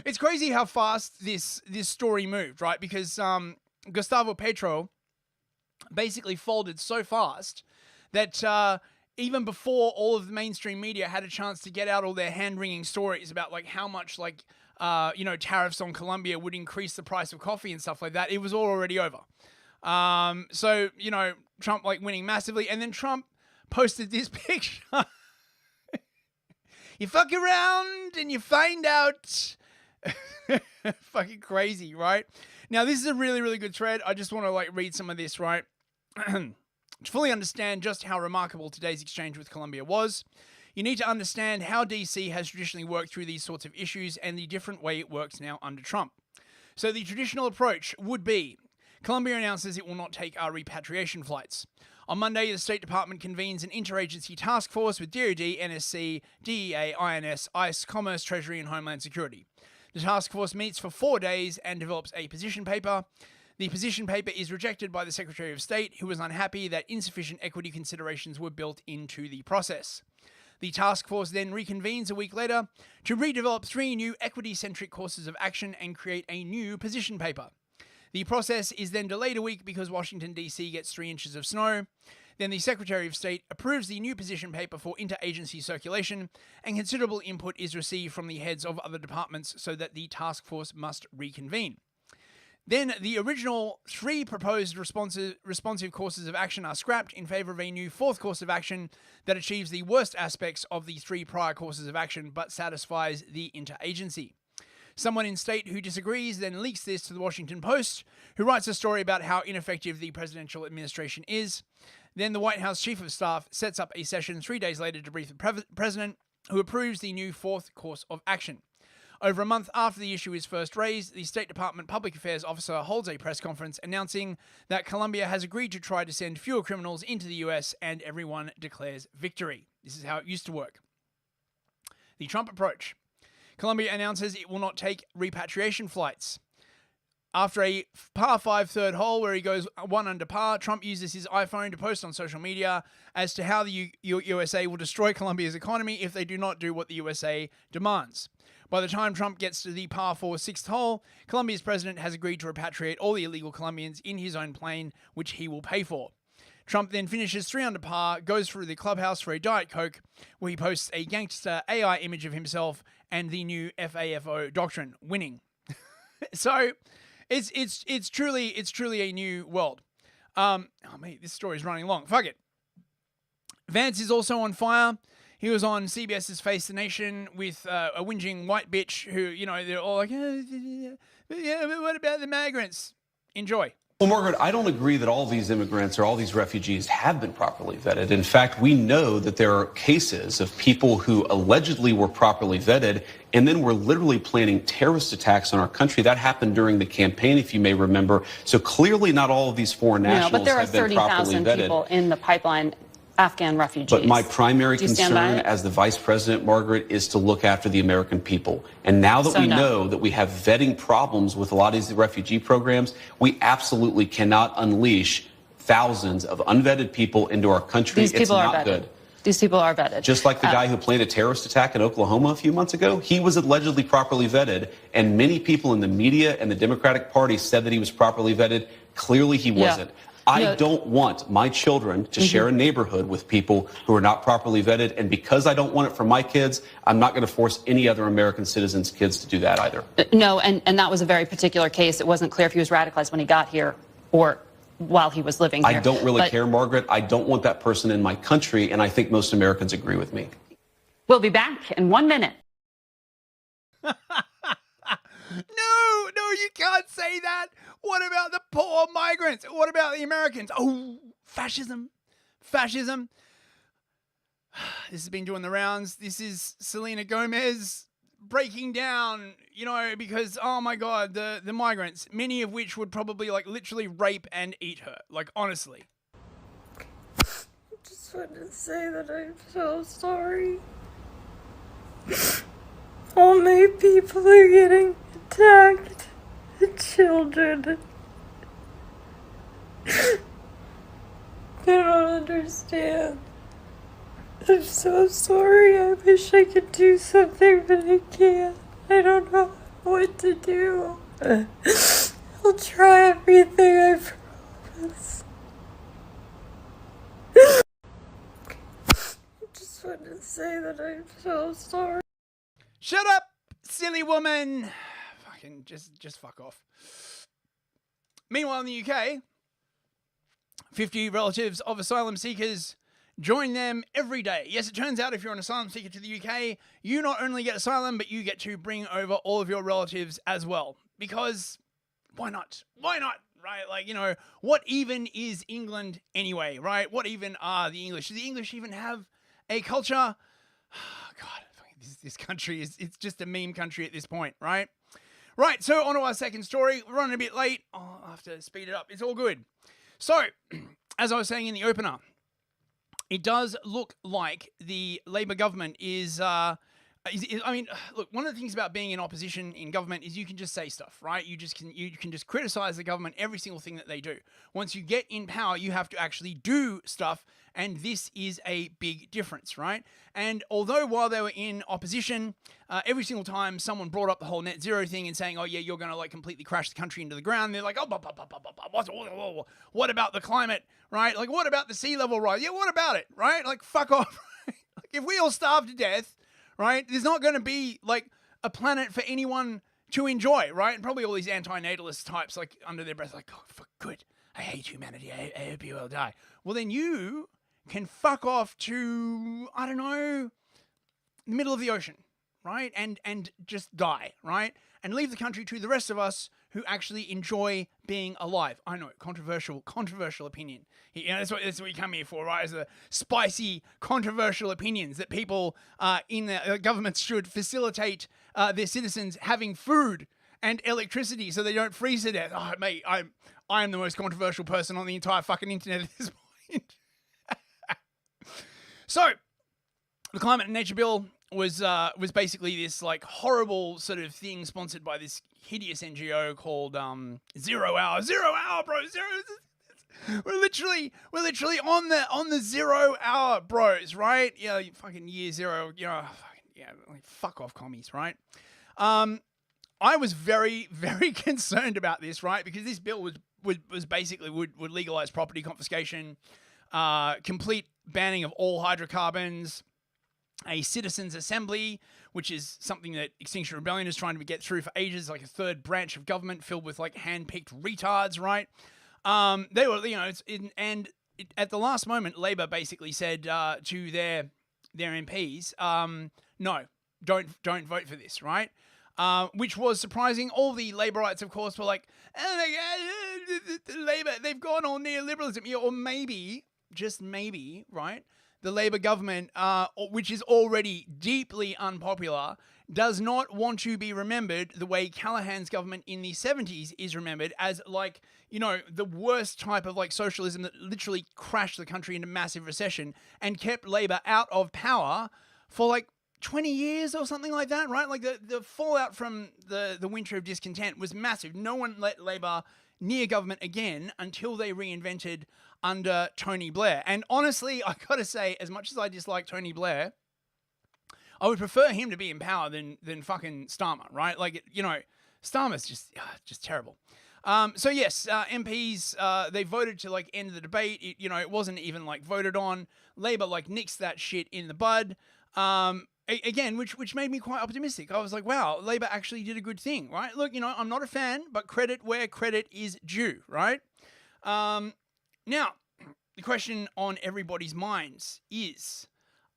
Speaker 9: It's crazy how fast this story moved, right? Because Gustavo Petro basically folded so fast that even before all of the mainstream media had a chance to get out all their hand-wringing stories about like how much like tariffs on Colombia would increase the price of coffee and stuff like that, it was all already over. So Trump like winning massively, and then Trump posted this picture. You fuck around and you find out. Fucking crazy, right? Now, this is a really, really good thread. I just want to like read some of this, right? To fully understand just how remarkable today's exchange with Colombia was, you need to understand how DC has traditionally worked through these sorts of issues and the different way it works now under Trump. So the traditional approach would be, Colombia announces it will not take our repatriation flights. On Monday, the State Department convenes an interagency task force with DoD, NSC, DEA, INS, ICE, Commerce, Treasury, and Homeland Security. The task force meets for 4 days and develops a position paper. The position paper is rejected by the Secretary of State, who was unhappy that insufficient equity considerations were built into the process. The task force then reconvenes a week later to redevelop 3 new equity-centric courses of action and create a new position paper. The process is then delayed a week because Washington, D.C. gets 3 inches of snow. Then the Secretary of State approves the new position paper for interagency circulation, and considerable input is received from the heads of other departments so that the task force must reconvene. Then the original 3 proposed responsive courses of action are scrapped in favor of a new 4th course of action that achieves the worst aspects of the 3 prior courses of action but satisfies the interagency. Someone in state who disagrees then leaks this to the Washington Post, who writes a story about how ineffective the presidential administration is. Then the White House Chief of Staff sets up a session 3 days later to brief the president, who approves the new 4th course of action. Over a month after the issue is first raised, the State Department Public Affairs Officer holds a press conference announcing that Colombia has agreed to try to send fewer criminals into the US, and everyone declares victory. This is how it used to work. The Trump approach. Colombia announces it will not take repatriation flights. After a par 5 third hole where he goes 1 under par, Trump uses his iPhone to post on social media as to how the USA will destroy Colombia's economy if they do not do what the USA demands. By the time Trump gets to the par 4 6th hole, Colombia's president has agreed to repatriate all the illegal Colombians in his own plane, which he will pay for. Trump then finishes 3 under par, goes through the clubhouse for a Diet Coke, where he posts a gangster AI image of himself and the new FAFO doctrine, winning. So it's truly a new world. Mate, this story is running long. Fuck it. Vance is also on fire. He was on CBS's Face the Nation with a whinging white bitch who, they're all like, yeah, but what about the migrants? Enjoy.
Speaker 1: Well, Margaret, I don't agree that all these immigrants or all these refugees have been properly vetted. In fact, we know that there are cases of people who allegedly were properly vetted and then were literally planning terrorist attacks on our country. That happened during the campaign, if you may remember. So clearly not all of these foreign nationals have been properly vetted.
Speaker 3: But there are 30,000 people in the pipeline, Afghan refugees.
Speaker 1: But my primary concern as the vice president, Margaret, is to look after the American people. And now that we know that we have vetting problems with a lot of these refugee programs, we absolutely cannot unleash thousands of unvetted people into our country.
Speaker 3: These people
Speaker 1: it's
Speaker 3: are
Speaker 1: not
Speaker 3: vetted.
Speaker 1: good.
Speaker 3: These people are vetted.
Speaker 1: Just like the guy who planned a terrorist attack in Oklahoma a few months ago, he was allegedly properly vetted, and many people in the media and the Democratic Party said that he was properly vetted. Clearly he wasn't. I don't want my children to share a neighborhood with people who are not properly vetted, and because I don't want it for my kids, I'm not going to force any other American citizens' kids to do that either.
Speaker 3: No, and that was a very particular case. It wasn't clear if he was radicalized when he got here or while he was living here.
Speaker 1: I don't really care, Margaret. I don't want that person in my country, and I think most Americans agree with me.
Speaker 3: We'll be back in 1 minute.
Speaker 9: No, you can't say that. What about the poor migrants? What about the Americans? Oh, fascism. Fascism. This has been doing the rounds. This is Selena Gomez breaking down, because, oh my God, the migrants, many of which would probably, literally rape and eat her. Honestly.
Speaker 4: I just wanted to say that I'm so sorry. All my people are getting attacked. The children. I don't understand. I'm so sorry. I wish I could do something, but I can't. I don't know what to do. I'll try everything, I promise. I just wanted to say that I'm so sorry.
Speaker 9: Shut up, silly woman. Fucking just fuck off. Meanwhile, in the UK, 50 relatives of asylum seekers join them every day. Yes, it turns out if you're an asylum seeker to the UK, you not only get asylum, but you get to bring over all of your relatives as well. Because why not? Why not? Right? What even is England anyway, right? What even are the English? Do the English even have a culture? Oh, God, this country it's just a meme country at this point, right? Right, so on to our second story. We're running a bit late. Oh, I'll have to speed it up. It's all good. So, as I was saying in the opener, it does look like the Labour government is look, one of the things about being in opposition in government is you can just say stuff, right? You can just criticize the government, every single thing that they do. Once you get in power, you have to actually do stuff, and this is a big difference, right? And although while they were in opposition, every single time someone brought up the whole net zero thing and saying, oh yeah, you're going to completely crash the country into the ground, they're like, what about the climate, right? What about the sea level rise? Yeah, what about it, right? Fuck off. If we all starve to death, right, there's not going to be a planet for anyone to enjoy, right? And probably all these anti-natalist types under their breath oh, for good, I hate humanity, I hope you all die. Well, then you can fuck off to, I don't know, the middle of the ocean, right? And just die, right? And leave the country to the rest of us who actually enjoy being alive. I know, controversial opinion. That's what you come here for, right? Is the spicy, controversial opinions that people in the governments should facilitate their citizens having food and electricity so they don't freeze to death. Oh, mate, I am the most controversial person on the entire fucking internet at this point. So, the Climate and Nature Bill was basically this horrible sort of thing sponsored by this hideous NGO called 0 Hour. 0 Hour, bro. We're literally on the 0 hour, bros, right? Yeah, fucking year zero. Fuck off, commies, right? I was very, very concerned about this, right? Because this bill was basically would legalize property confiscation, complete banning of all hydrocarbons, a citizens' assembly, which is something that Extinction Rebellion is trying to get through for ages, a third branch of government filled with hand-picked retards, right? They were, at the last moment, Labor basically said to their MPs, no, don't vote for this, right? Which was surprising. All the Labourites, of course, were like, oh my God, Labor, they've gone all neoliberalism. Yeah, or maybe, just maybe, right? The Labor government, which is already deeply unpopular, does not want to be remembered the way Callaghan's government in the 70s is remembered as the worst type of socialism that literally crashed the country into massive recession and kept Labor out of power for 20 years or something like that, right? Like the fallout from the winter of discontent was massive. No one let Labor near government again until they reinvented under Tony Blair. And honestly, I gotta say, as much as I dislike Tony Blair, I would prefer him to be in power than fucking Starmer, right? Like, you know, Starmer's just terrible. So yes, MPs, they voted to like end the debate. It wasn't even like voted on. Labor like nixed that shit in the bud. Again, which made me quite optimistic. I was like, wow, Labor actually did a good thing, right? Look, I'm not a fan, but credit where credit is due, right? Now, the question on everybody's minds is,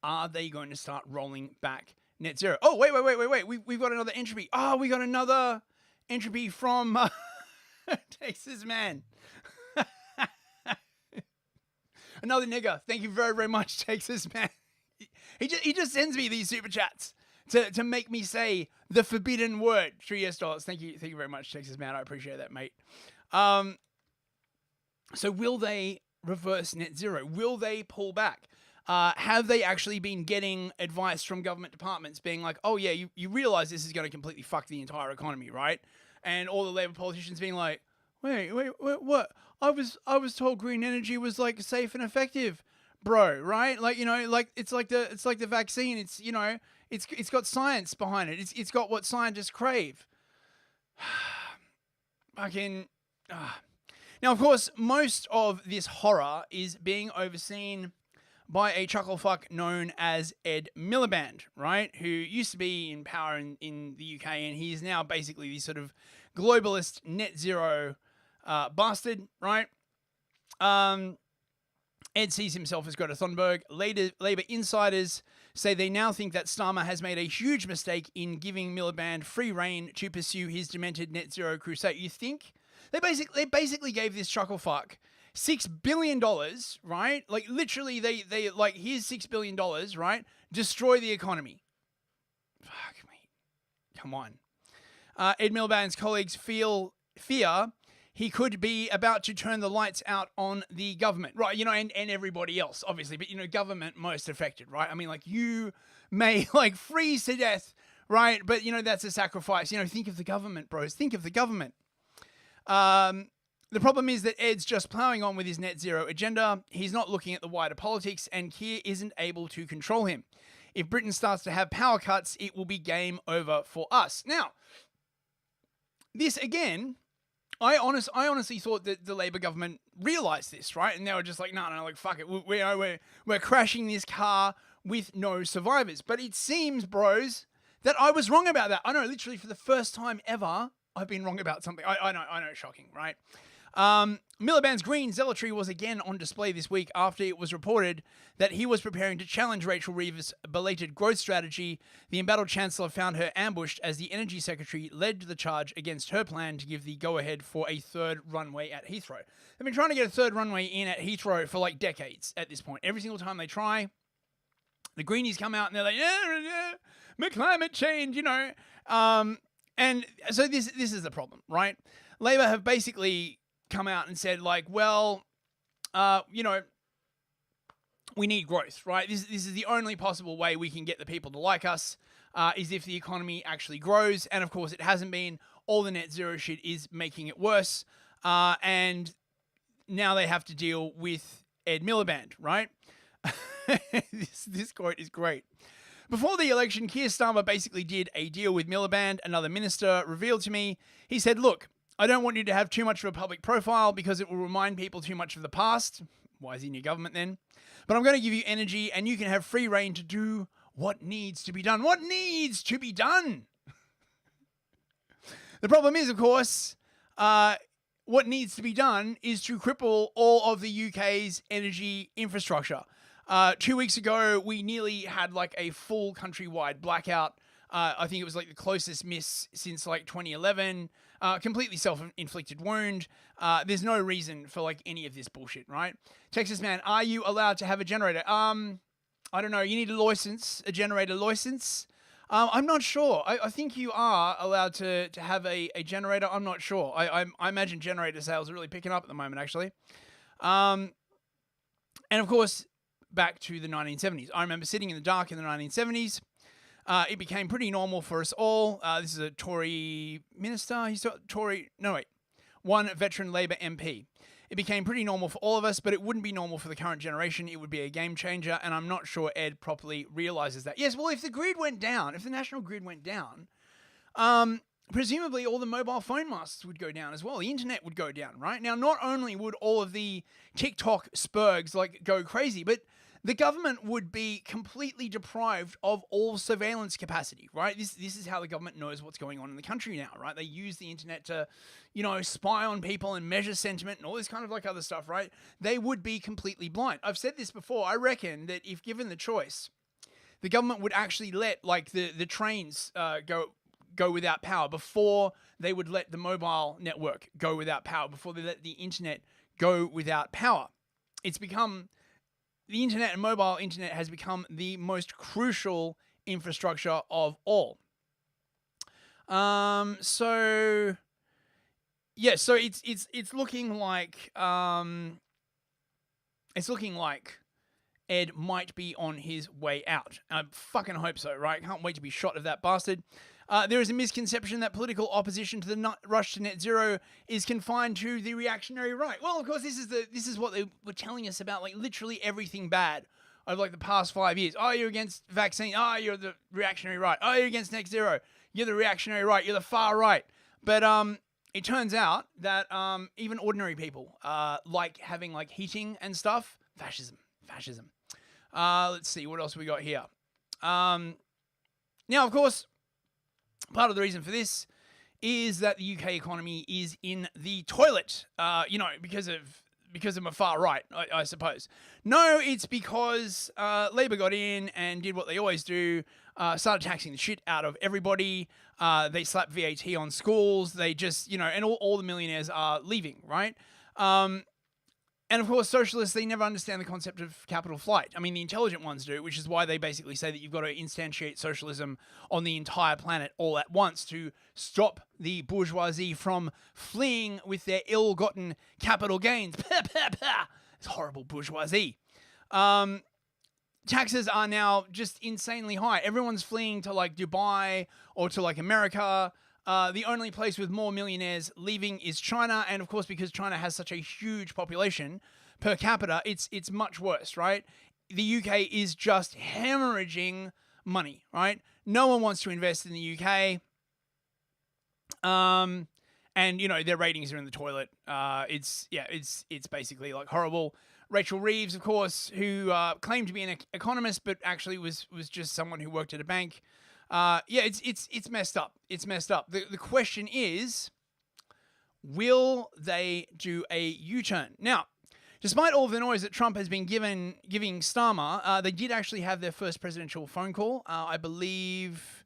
Speaker 9: are they going to start rolling back net zero? Oh, wait. We've got another entropy. Oh, we got another entropy from Texas man. Another nigger. Thank you very, very much, Texas man. He just sends me these super chats to make me say the forbidden word. $3. Thank you very much, Texas man. I appreciate that, mate. So will they reverse net zero? Will they pull back? Have they actually been getting advice from government departments being like, oh yeah, you realize this is going to completely fuck the entire economy, right? And all the Labor politicians being like, wait, what? I was told green energy was like safe and effective, bro, right? Like, like it's like the vaccine. It's, it's got science behind it. It's got what scientists crave. Now, of course, most of this horror is being overseen by a chucklefuck known as Ed Miliband, right? Who used to be in power in the UK, and he is now basically the sort of globalist net zero bastard, right? Ed sees himself as Greta Thunberg. Labour insiders say they now think that Starmer has made a huge mistake in giving Miliband free rein to pursue his demented net zero crusade. You think? They basically gave this chucklefuck $6 billion, right? Like, literally, they like, here's $6 billion, right? Destroy the economy. Fuck me. Come on. Ed Miliband's colleagues fear he could be about to turn the lights out on the government, right? And everybody else, obviously, but, government most affected, right? I mean, like, you may, like, freeze to death, right? But, that's a sacrifice. Think of the government, bros. Think of the government. The problem is that Ed's just plowing on with his net zero agenda. He's not looking at the wider politics, and Keir isn't able to control him. If Britain starts to have power cuts, it will be game over for us. Now, this again, I honestly thought that the Labour government realised this, right? And they were just like, no, like, fuck it. We're crashing this car with no survivors. But it seems, bros, that I was wrong about that. I know, literally for the first time ever, I've been wrong about something. I know, shocking, right? Miliband's green zealotry was again on display this week after it was reported that he was preparing to challenge Rachel Reeves' belated growth strategy. The embattled Chancellor found her ambushed as the Energy Secretary led the charge against her plan to give the go-ahead for a third runway at Heathrow. They've been trying to get a third runway in at Heathrow for like decades at this point. Every single time they try, the greenies come out and they're like, yeah, climate change, and so this is the problem, right? Labor have basically come out and said, like, well, we need growth, right? This is the only possible way we can get the people to like us, is if the economy actually grows. And of course, it hasn't been. All the net zero shit is making it worse. And now they have to deal with Ed Miliband, right? This quote is great. Before the election, Keir Starmer basically did a deal with Miliband. Another minister revealed to me, he said, look, I don't want you to have too much of a public profile because it will remind people too much of the past. Why is he in your government then? But I'm going to give you energy and you can have free reign to do what needs to be done. What needs to be done? The problem is, of course, what needs to be done is to cripple all of the UK's energy infrastructure. 2 weeks ago, we nearly had like a full countrywide blackout. I think it was like the closest miss since like 2011. Completely self-inflicted wound. There's no reason for like any of this bullshit, right? Texas man, are you allowed to have a generator? I don't know. You need a generator license. I'm not sure. I think you are allowed to have a generator. I'm not sure. I imagine generator sales are really picking up at the moment, actually. And of course, back to the 1970s. I remember sitting in the dark in the 1970s. it became pretty normal for us all. This is a Tory minister. He's one veteran Labour MP. It became pretty normal for all of us, but it wouldn't be normal for the current generation. It would be a game changer, and I'm not sure Ed properly realizes that. Yes, well, if the grid went down, if the national grid went down, presumably all the mobile phone masts would go down as well. The internet would go down, right? Now, not only would all of the TikTok spurgs like go crazy, but the government would be completely deprived of all surveillance capacity, right? This is how the government knows what's going on in the country now, right? They use the internet to, spy on people and measure sentiment and all this kind of like other stuff, right? They would be completely blind. I've said this before. I reckon that if given the choice, the government would actually let like the trains go without power before they would let the mobile network go without power, before they let the internet go without power. The internet and mobile internet has become the most crucial infrastructure of all. So it's looking like Ed might be on his way out. I fucking hope so, right? Can't wait to be shot of that bastard. There is a misconception that political opposition to the rush to net zero is confined to the reactionary right. Well, of course, this is what they were telling us about, like literally everything bad over like the past 5 years. Oh, you're against vaccine. Oh, you're the reactionary right. Oh, you're against net zero. You're the reactionary right. You're the far right. But it turns out that even ordinary people like having like heating and stuff. Fascism. Let's see what else we got here. Now, of course, part of the reason for this is that the UK economy is in the toilet, because of my far right, I suppose. No, it's because Labour got in and did what they always do, started taxing the shit out of everybody. They slapped VAT on schools. They just, and all the millionaires are leaving, right? And of course, socialists, they never understand the concept of capital flight. I mean, the intelligent ones do, which is why they basically say that you've got to instantiate socialism on the entire planet all at once to stop the bourgeoisie from fleeing with their ill-gotten capital gains. It's horrible bourgeoisie. Taxes are now just insanely high. Everyone's fleeing to like Dubai or to like America. The only place with more millionaires leaving is China, and of course, because China has such a huge population per capita, it's much worse, right? The UK is just hemorrhaging money, right? No one wants to invest in the UK, and their ratings are in the toilet. It's basically like horrible. Rachel Reeves, of course, who claimed to be an economist, but actually was just someone who worked at a bank. It's messed up. It's messed up. The question is, will they do a U-turn? Now, despite all of the noise that Trump has been giving Starmer, they did actually have their first presidential phone call, I believe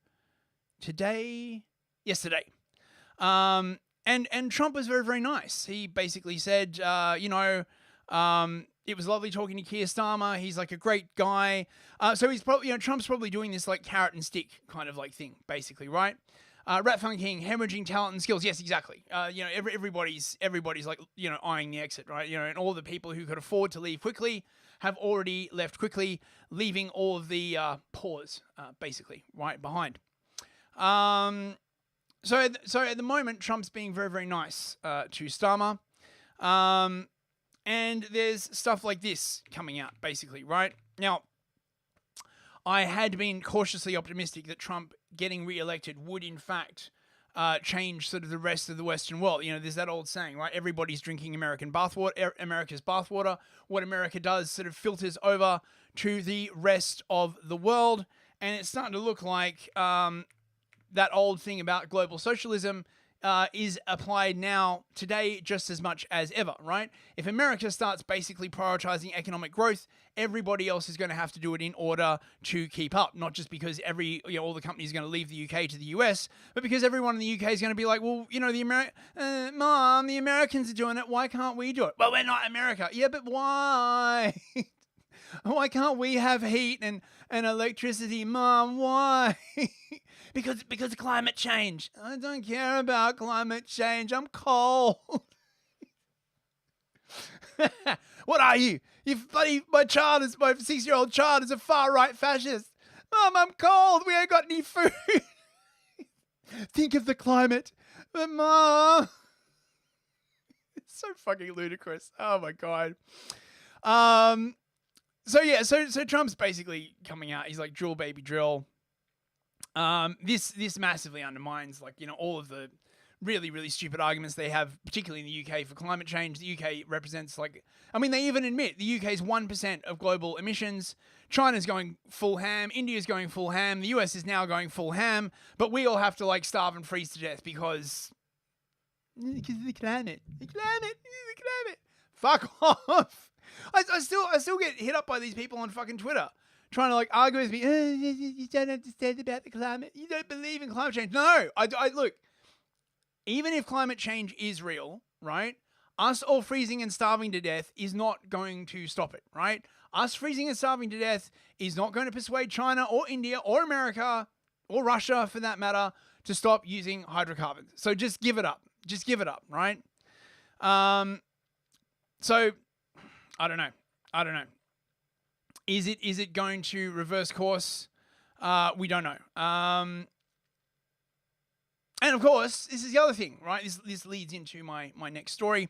Speaker 9: yesterday. And Trump was very, very nice. He basically said, it was lovely talking to Keir Starmer. He's like a great guy. So he's probably, Trump's probably doing this like carrot and stick kind of like thing, basically, right? Rat funking, hemorrhaging talent and skills. Yes, exactly. Everybody's like, eyeing the exit, right? And all the people who could afford to leave quickly have already left quickly, leaving all of the poors, basically, right behind. So at the moment, Trump's being very, very nice to Starmer. And there's stuff like this coming out, basically, right? Now, I had been cautiously optimistic that Trump getting re-elected would, in fact, change sort of the rest of the Western world. There's that old saying, right? Everybody's drinking America's bathwater. What America does sort of filters over to the rest of the world. And it's starting to look like that old thing about global socialism is applied now today just as much as ever, right? If America starts basically prioritizing economic growth, everybody else is going to have to do it in order to keep up. Not just because all the companies are going to leave the UK to the US, but because everyone in the UK is going to be like, well, Mom, the Americans are doing it. Why can't we do it? Well, we're not America. Yeah, but why? Why can't we have heat and electricity, Mom? Why? because of climate change. I don't care about climate change. I'm cold. What are you? My 6-year-old child is a far-right fascist. Mom, I'm cold. We ain't got any food. Think of the climate. But Mom. It's so fucking ludicrous. Oh my God. So Trump's basically coming out. He's like, drill, baby, drill. This massively undermines, like, you know, all of the really, really stupid arguments they have, particularly in the UK for climate change. The UK represents, like, I mean, they even admit the UK is 1% of global emissions. China's going full ham. India's going full ham. The US is now going full ham. But we all have to, like, starve and freeze to death because of the climate. The climate. Fuck off. I still get hit up by these people on fucking Twitter trying to, like, argue with me. You don't understand about the climate. You don't believe in climate change. No, I look. Even if climate change is real, right? Us all freezing and starving to death is not going to stop it, right? Us freezing and starving to death is not going to persuade China or India or America or Russia, for that matter, to stop using hydrocarbons. So just give it up. Just give it up, right? So I don't know. Is it going to reverse course? We don't know. And of course, this is the other thing, right? This leads into my next story.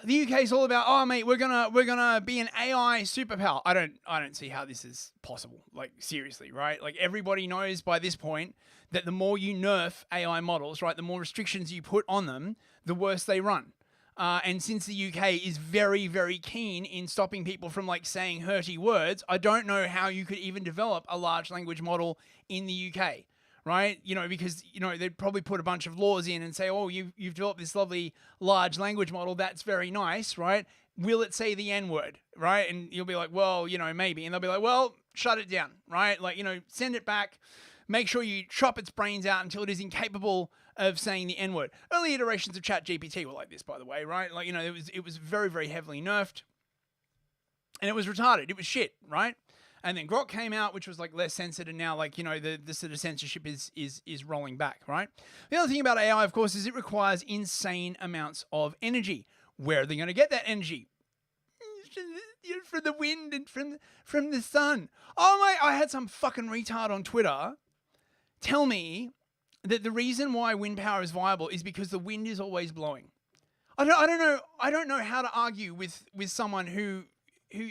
Speaker 9: The UK is all about, oh mate, we're gonna be an AI superpower. I don't see how this is possible. Like, seriously, right? Like, everybody knows by this point that the more you nerf AI models, right, the more restrictions you put on them, the worse they run. And since the UK is very, very keen in stopping people from, like, saying hurty words, I don't know how you could even develop a large language model in the UK. Right? You know, because, you know, they'd probably put a bunch of laws in and say, oh, you've developed this lovely large language model. That's very nice, right? Will it say the N-word, right? And you'll be like, well, you know, maybe. And they'll be like, well, shut it down, right? Like, you know, send it back. Make sure you chop its brains out until it is incapable of saying the N-word. Early iterations of ChatGPT were like this, by the way, right? Like, you know, it was very, very heavily nerfed. And it was retarded. It was shit, right? And then Grok came out, which was, like, less censored, and now, like, you know, the sort of censorship is rolling back, right? The other thing about AI, of course, is it requires insane amounts of energy. Where are they going to get that energy? From the wind and from the sun. Oh my! I had some fucking retard on Twitter tell me that the reason why wind power is viable is because the wind is always blowing. I don't know how to argue with someone who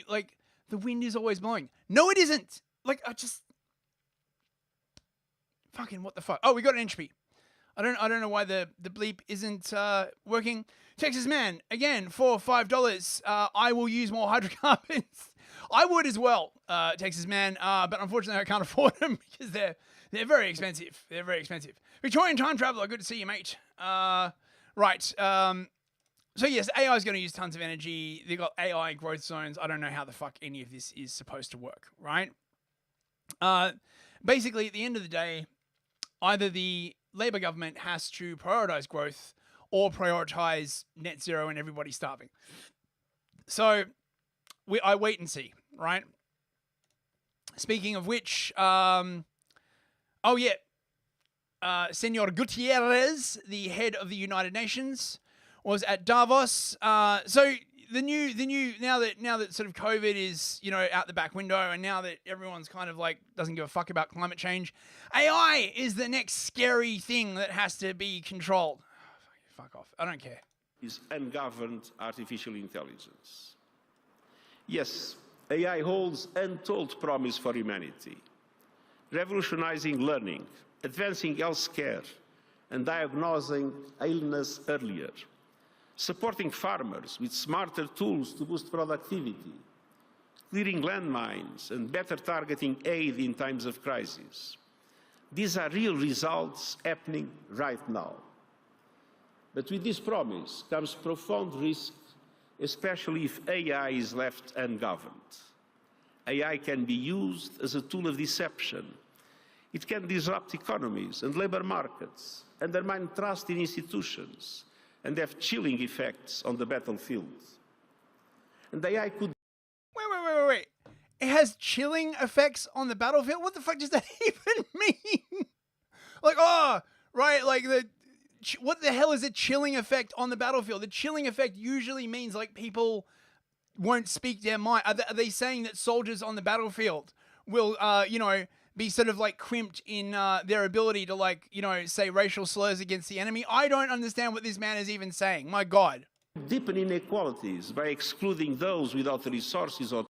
Speaker 9: like, the wind is always blowing. No, it isn't. Like, fucking what the fuck? Oh, we got an entropy. I don't know why the bleep isn't working. Texas man, again, for $5, I will use more hydrocarbons. I would as well, Texas man, but unfortunately I can't afford them because they're very expensive. They're very expensive. Victorian time traveler, good to see you, mate. Right. So yes, AI is going to use tons of energy. They've got AI growth zones. I don't know how the fuck any of this is supposed to work, right? Basically, at the end of the day, either the Labour government has to prioritise growth or prioritise net zero and everybody starving. So I wait and see, right? Speaking of which, Senor Gutierrez, the head of the United Nations, was at Davos. So the new now that sort of COVID is, you know, out the back window, and now that everyone's kind of like doesn't give a fuck about climate change, AI is the next scary thing that has to be controlled. Fuck off. I don't care.
Speaker 5: Is ungoverned artificial intelligence. Yes, AI holds untold promise for humanity, revolutionizing learning, advancing healthcare, and diagnosing illness earlier, supporting farmers with smarter tools to boost productivity, clearing landmines, and better targeting aid in times of crisis. These are real results happening right now. But with this promise comes profound risk, especially if AI is left ungoverned. AI can be used as a tool of deception. It can disrupt economies and labor markets, undermine trust in institutions, and have chilling effects on the battlefield. And AI could...
Speaker 9: Wait. It has chilling effects on the battlefield? What the fuck does that even mean? Like, oh, right, like what the hell is a chilling effect on the battlefield? The chilling effect usually means, like, people won't speak their mind. Are they saying that soldiers on the battlefield will, be sort of like crimped in their ability to like, say racial slurs against the enemy. I don't understand what this man is even saying. My God.
Speaker 5: Deepen inequalities by excluding those without the resources or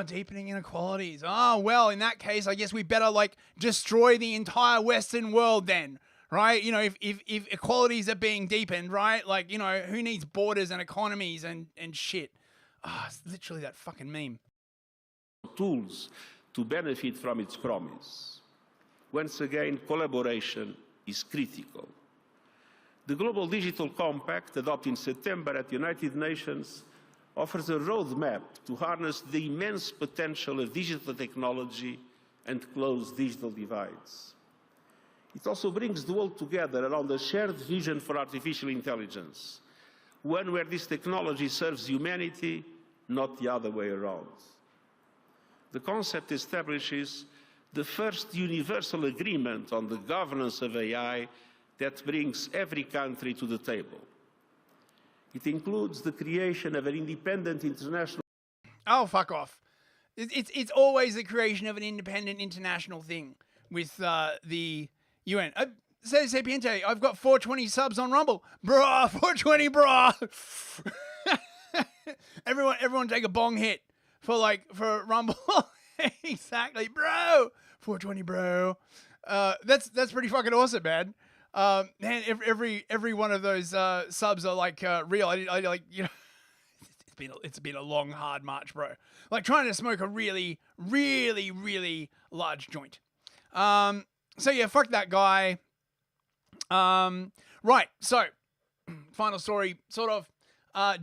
Speaker 9: Deepening inequalities. Well, in that case, I guess we better like destroy the entire Western world then, right? If equalities are being deepened, right? Like, who needs borders and economies and shit? It's literally that fucking meme.
Speaker 5: tools to benefit from its promise. Once again, collaboration is critical. The Global Digital Compact, adopted in September at the United Nations, offers a roadmap to harness the immense potential of digital technology and close digital divides. It also brings the world together around a shared vision for artificial intelligence, one where this technology serves humanity, not the other way around. The concept establishes the first universal agreement on the governance of AI that brings every country to the table. It includes the creation of an independent international...
Speaker 9: Oh, fuck off. It's always the creation of an independent international thing with the UN. Say Sapiente, I've got 420 subs on Rumble. Bruh, 420, bruh. Everyone take a bong hit for Rumble. Exactly, bro. 420, bro. That's pretty fucking awesome, man. Man, every one of those subs are like real. I like, it's been a long, hard march, bro. Like trying to smoke a really, really, really large joint. So yeah, fuck that guy. Right. So final story, sort of.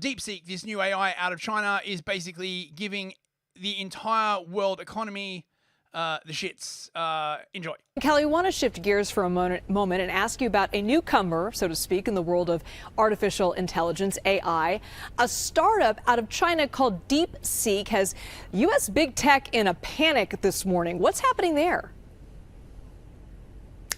Speaker 9: Deepseek, this new AI out of China, is basically giving the entire world economy the shits. Enjoy.
Speaker 6: Kelly, I want to shift gears for a moment and ask you about a newcomer, so to speak, in the world of artificial intelligence, AI. A startup out of China called Deepseek has U.S. big tech in a panic this morning. What's happening there?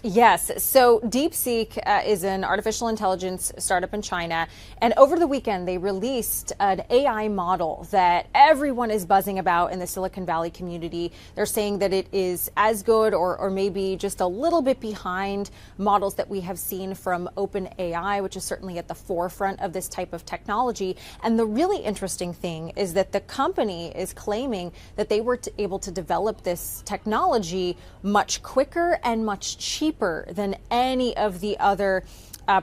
Speaker 7: Yes. So Deepseek is an artificial intelligence startup in China. And over the weekend, they released an AI model that everyone is buzzing about in the Silicon Valley community. They're saying that it is as good or maybe just a little bit behind models that we have seen from OpenAI, which is certainly at the forefront of this type of technology. And the really interesting thing is that the company is claiming that they were able to develop this technology much quicker and much cheaper than any of the other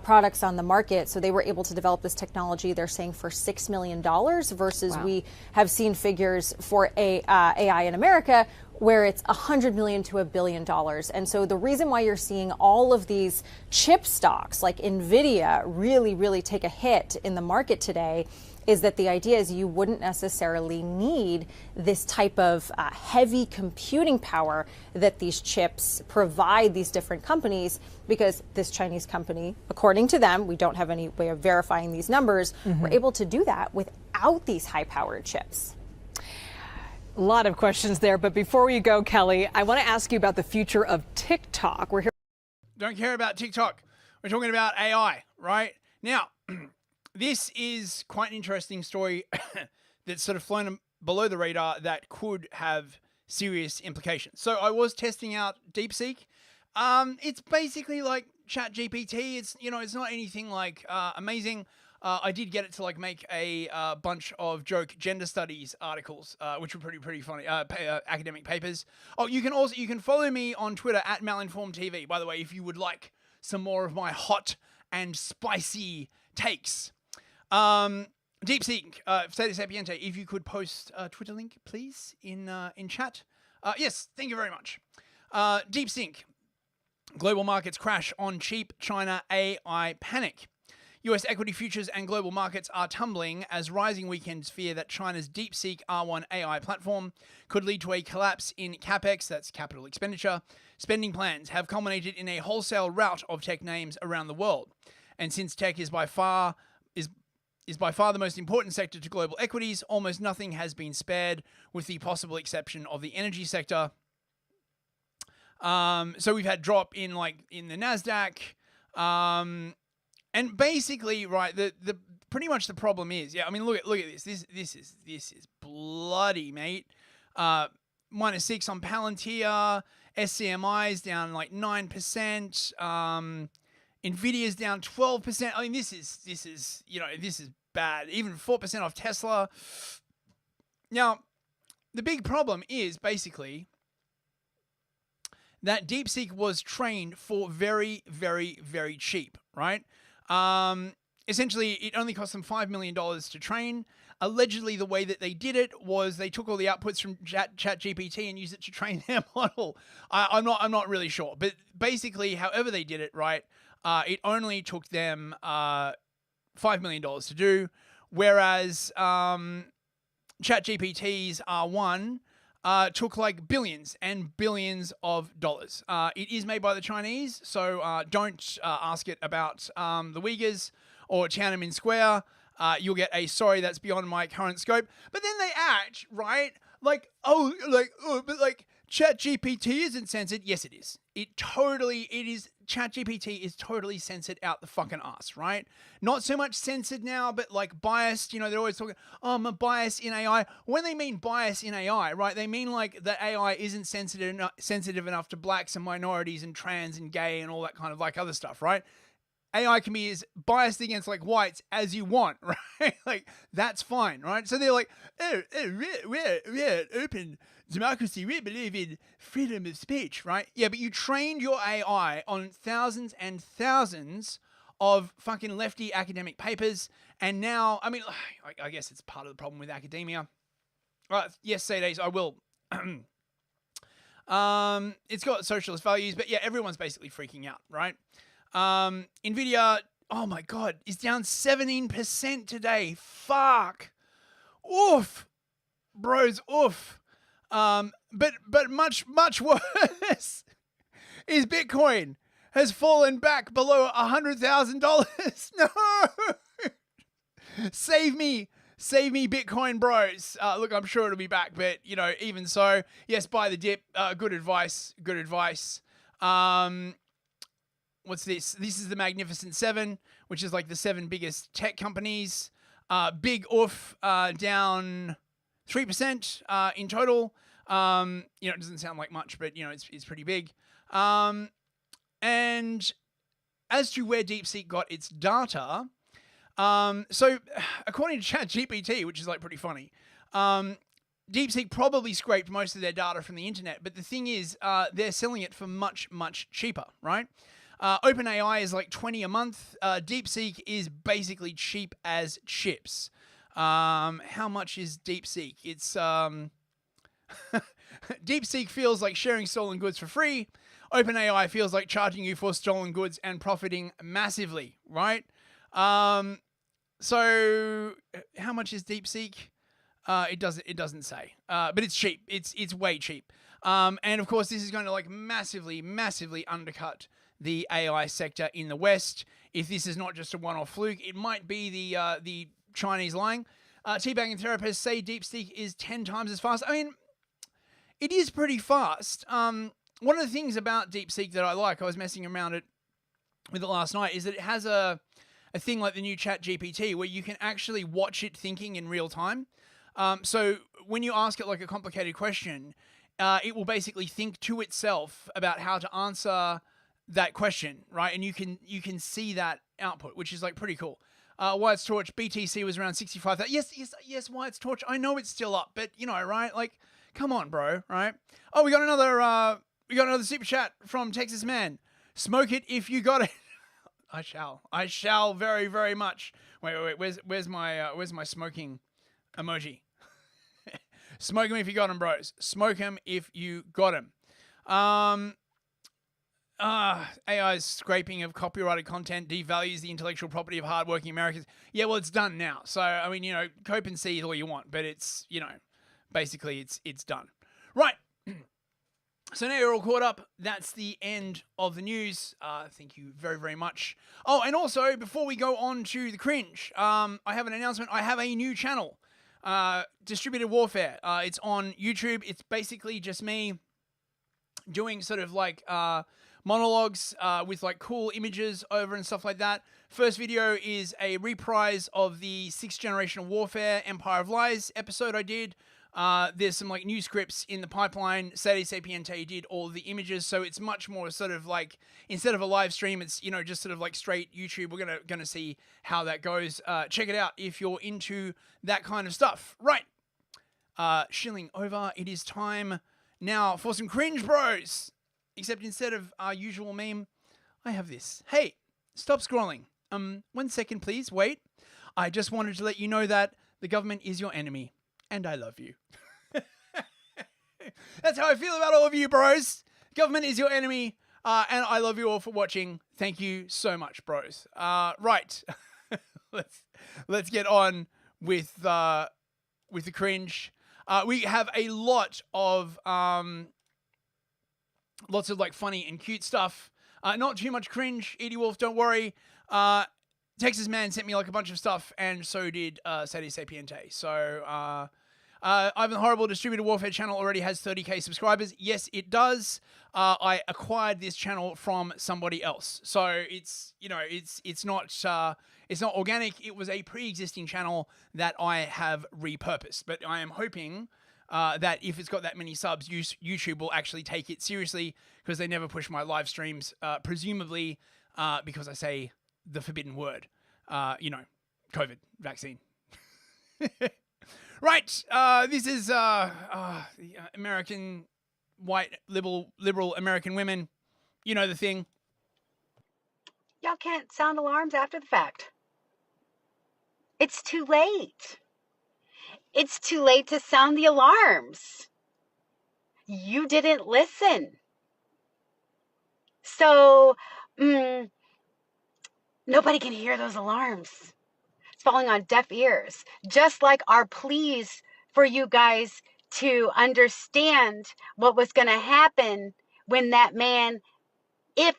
Speaker 7: products on the market. So they were able to develop this technology, they're saying, for $6 million versus we have seen figures for AI in America where it's $100 million to $1 billion. And so the reason why you're seeing all of these chip stocks like NVIDIA really take a hit in the market today is that the idea is you wouldn't necessarily need this type of heavy computing power that these chips provide these different companies, because this Chinese company, according to them, we don't have any way of verifying these numbers, were able to do that without these high-powered chips.
Speaker 6: A lot of questions there, but before we go, Kelly, I want to ask you about the future of TikTok. We're here.
Speaker 9: Don't care about TikTok. We're talking about AI, right? Now, this is quite an interesting story that's sort of flown below the radar that could have serious implications. So I was testing out Deepseek. It's basically like ChatGPT. It's not anything like amazing. I did get it to like make a bunch of joke gender studies articles, which were pretty funny, academic papers. Oh, you can follow me on Twitter at malinformedtv, by the way, if you would like some more of my hot and spicy takes. Deepseek, Status Sapiente, if you could post a Twitter link, please, in chat. Yes, thank you very much. Deepseek, global markets crash on cheap China AI panic. US equity futures and global markets are tumbling as rising weekends fear that China's Deepseek R1 AI platform could lead to a collapse in capex, that's capital expenditure. Spending plans have culminated in a wholesale rout of tech names around the world. And since tech is by far the most important sector to global equities, almost nothing has been spared, with the possible exception of the energy sector. So we've had drop in the Nasdaq, and basically, right, the pretty much the problem is, I mean, look at this. This is bloody, mate. -6 on Palantir. SCMI's down like 9%. Nvidia's down 12%. I mean, this is this is bad. Even 4% off Tesla. Now, the big problem is basically that Deepseek was trained for very, very, very cheap, right? Essentially, it only cost them $5 million to train. Allegedly, the way that they did it was they took all the outputs from ChatGPT and used it to train their model. I'm not really sure, but basically, however they did it, right? It only took them $5 million to do, whereas ChatGPT's R1 took like billions and billions of dollars. It is made by the Chinese, so don't ask it about the Uyghurs or Tiananmen Square. You'll get a sorry, that's beyond my current scope. But then they act, right? But ChatGPT isn't censored. Yes, it is. It is. ChatGPT is totally censored out the fucking ass, right? Not so much censored now, but like biased. You know, they're always talking, oh, I'm a bias in AI. When they mean bias in AI, right, they mean like that AI isn't sensitive enough to blacks and minorities and trans and gay and all that kind of like other stuff, right? AI can be as biased against like whites as you want, right? Like that's fine, right? So they're like, we're open democracy. We believe in freedom of speech, right? Yeah, but you trained your AI on thousands and thousands of fucking lefty academic papers, and now, I mean, I guess it's part of the problem with academia. Yes, Sades, I will. It's got socialist values, but yeah, everyone's basically freaking out, right? Nvidia, oh my god, is down 17% today. Fuck. Oof. Bros, oof. But much worse is Bitcoin has fallen back below $100,000. No. Save me, Bitcoin bros. Look, I'm sure it'll be back, but you know, even so, yes, buy the dip. Good advice. What's this? This is the Magnificent Seven, which is like the 7 biggest tech companies. Big oof, down 3% in total. You know, it doesn't sound like much, but you know, it's pretty big. And as to where Deepseek got its data, so according to ChatGPT, which is like pretty funny, Deepseek probably scraped most of their data from the internet, but the thing is, they're selling it for much, much cheaper, right? OpenAI is like $20 a month. Deepseek is basically cheap as chips. How much is Deepseek? It's Deepseek feels like sharing stolen goods for free. OpenAI feels like charging you for stolen goods and profiting massively, right? So how much is Deepseek? It doesn't say. But it's cheap. It's way cheap. And of course, this is going to like massively undercut the AI sector in the West. If this is not just a one-off fluke, it might be the Chinese lying. Teabagging therapists say Deepseek is 10 times as fast. I mean, it is pretty fast. One of the things about Deepseek that I like, I was messing around with it last night, is that it has a thing like the new ChatGPT where you can actually watch it thinking in real time. So when you ask it like a complicated question, it will basically think to itself about how to answer that question, right? And you can see that output, which is like pretty cool. Wyatt's Torch, BTC was around 65,000. Yes, Wyatt's Torch. I know it's still up, but you know, right? Like, come on, bro, right? Oh, we got another super chat from Texas Man. Smoke it if you got it. I shall very, very much. Wait. Where's my smoking emoji? Smoke them if you got them, bros. Smoke them if you got them. AI's scraping of copyrighted content devalues the intellectual property of hardworking Americans. Yeah, well, it's done now. So, I mean, you know, cope and see all you want, but it's, you know, basically it's done. Right. So now you're all caught up. That's the end of the news. Thank you very, very much. Oh, and also, before we go on to the cringe, I have an announcement. I have a new channel, Distributed Warfare. It's on YouTube. It's basically just me doing sort of like monologues with like cool images over and stuff like that. First video is a reprise of the 6th Generation of Warfare Empire of Lies episode I did There's some like new scripts in the pipeline. Sadie Sapiente did all the images, so it's much more sort of like, instead of a live stream, it's, you know, just sort of like straight YouTube. We're gonna see how that goes. Check it out if you're into that kind of stuff. Right. Shilling over. It is time now for some cringe bros. Except instead of our usual meme, I have this. Hey, stop scrolling. 1 second, please. Wait. I just wanted to let you know that the government is your enemy, and I love you. That's how I feel about all of you, bros. Government is your enemy, and I love you all for watching. Thank you so much, bros. Right. let's get on with the cringe. We have a lot of like funny and cute stuff. Not too much cringe. Edie Wolf, don't worry. Texas Man sent me like a bunch of stuff, and so did Sadie Sapiente. So Ivan the Horrible Distributed Warfare channel already has 30k subscribers. Yes, it does. I acquired this channel from somebody else, so it's, you know, it's not organic. It was a pre-existing channel that I have repurposed. But I am hoping that if it's got that many subs, YouTube will actually take it seriously, because they never push my live streams, presumably because I say the forbidden word, you know, COVID vaccine. Right. This is American white liberal American women. You know the thing.
Speaker 8: Y'all can't sound alarms after the fact. It's too late. It's too late to sound the alarms. You didn't listen. So, nobody can hear those alarms. It's falling on deaf ears. Just like our pleas for you guys to understand what was going to happen when that man, if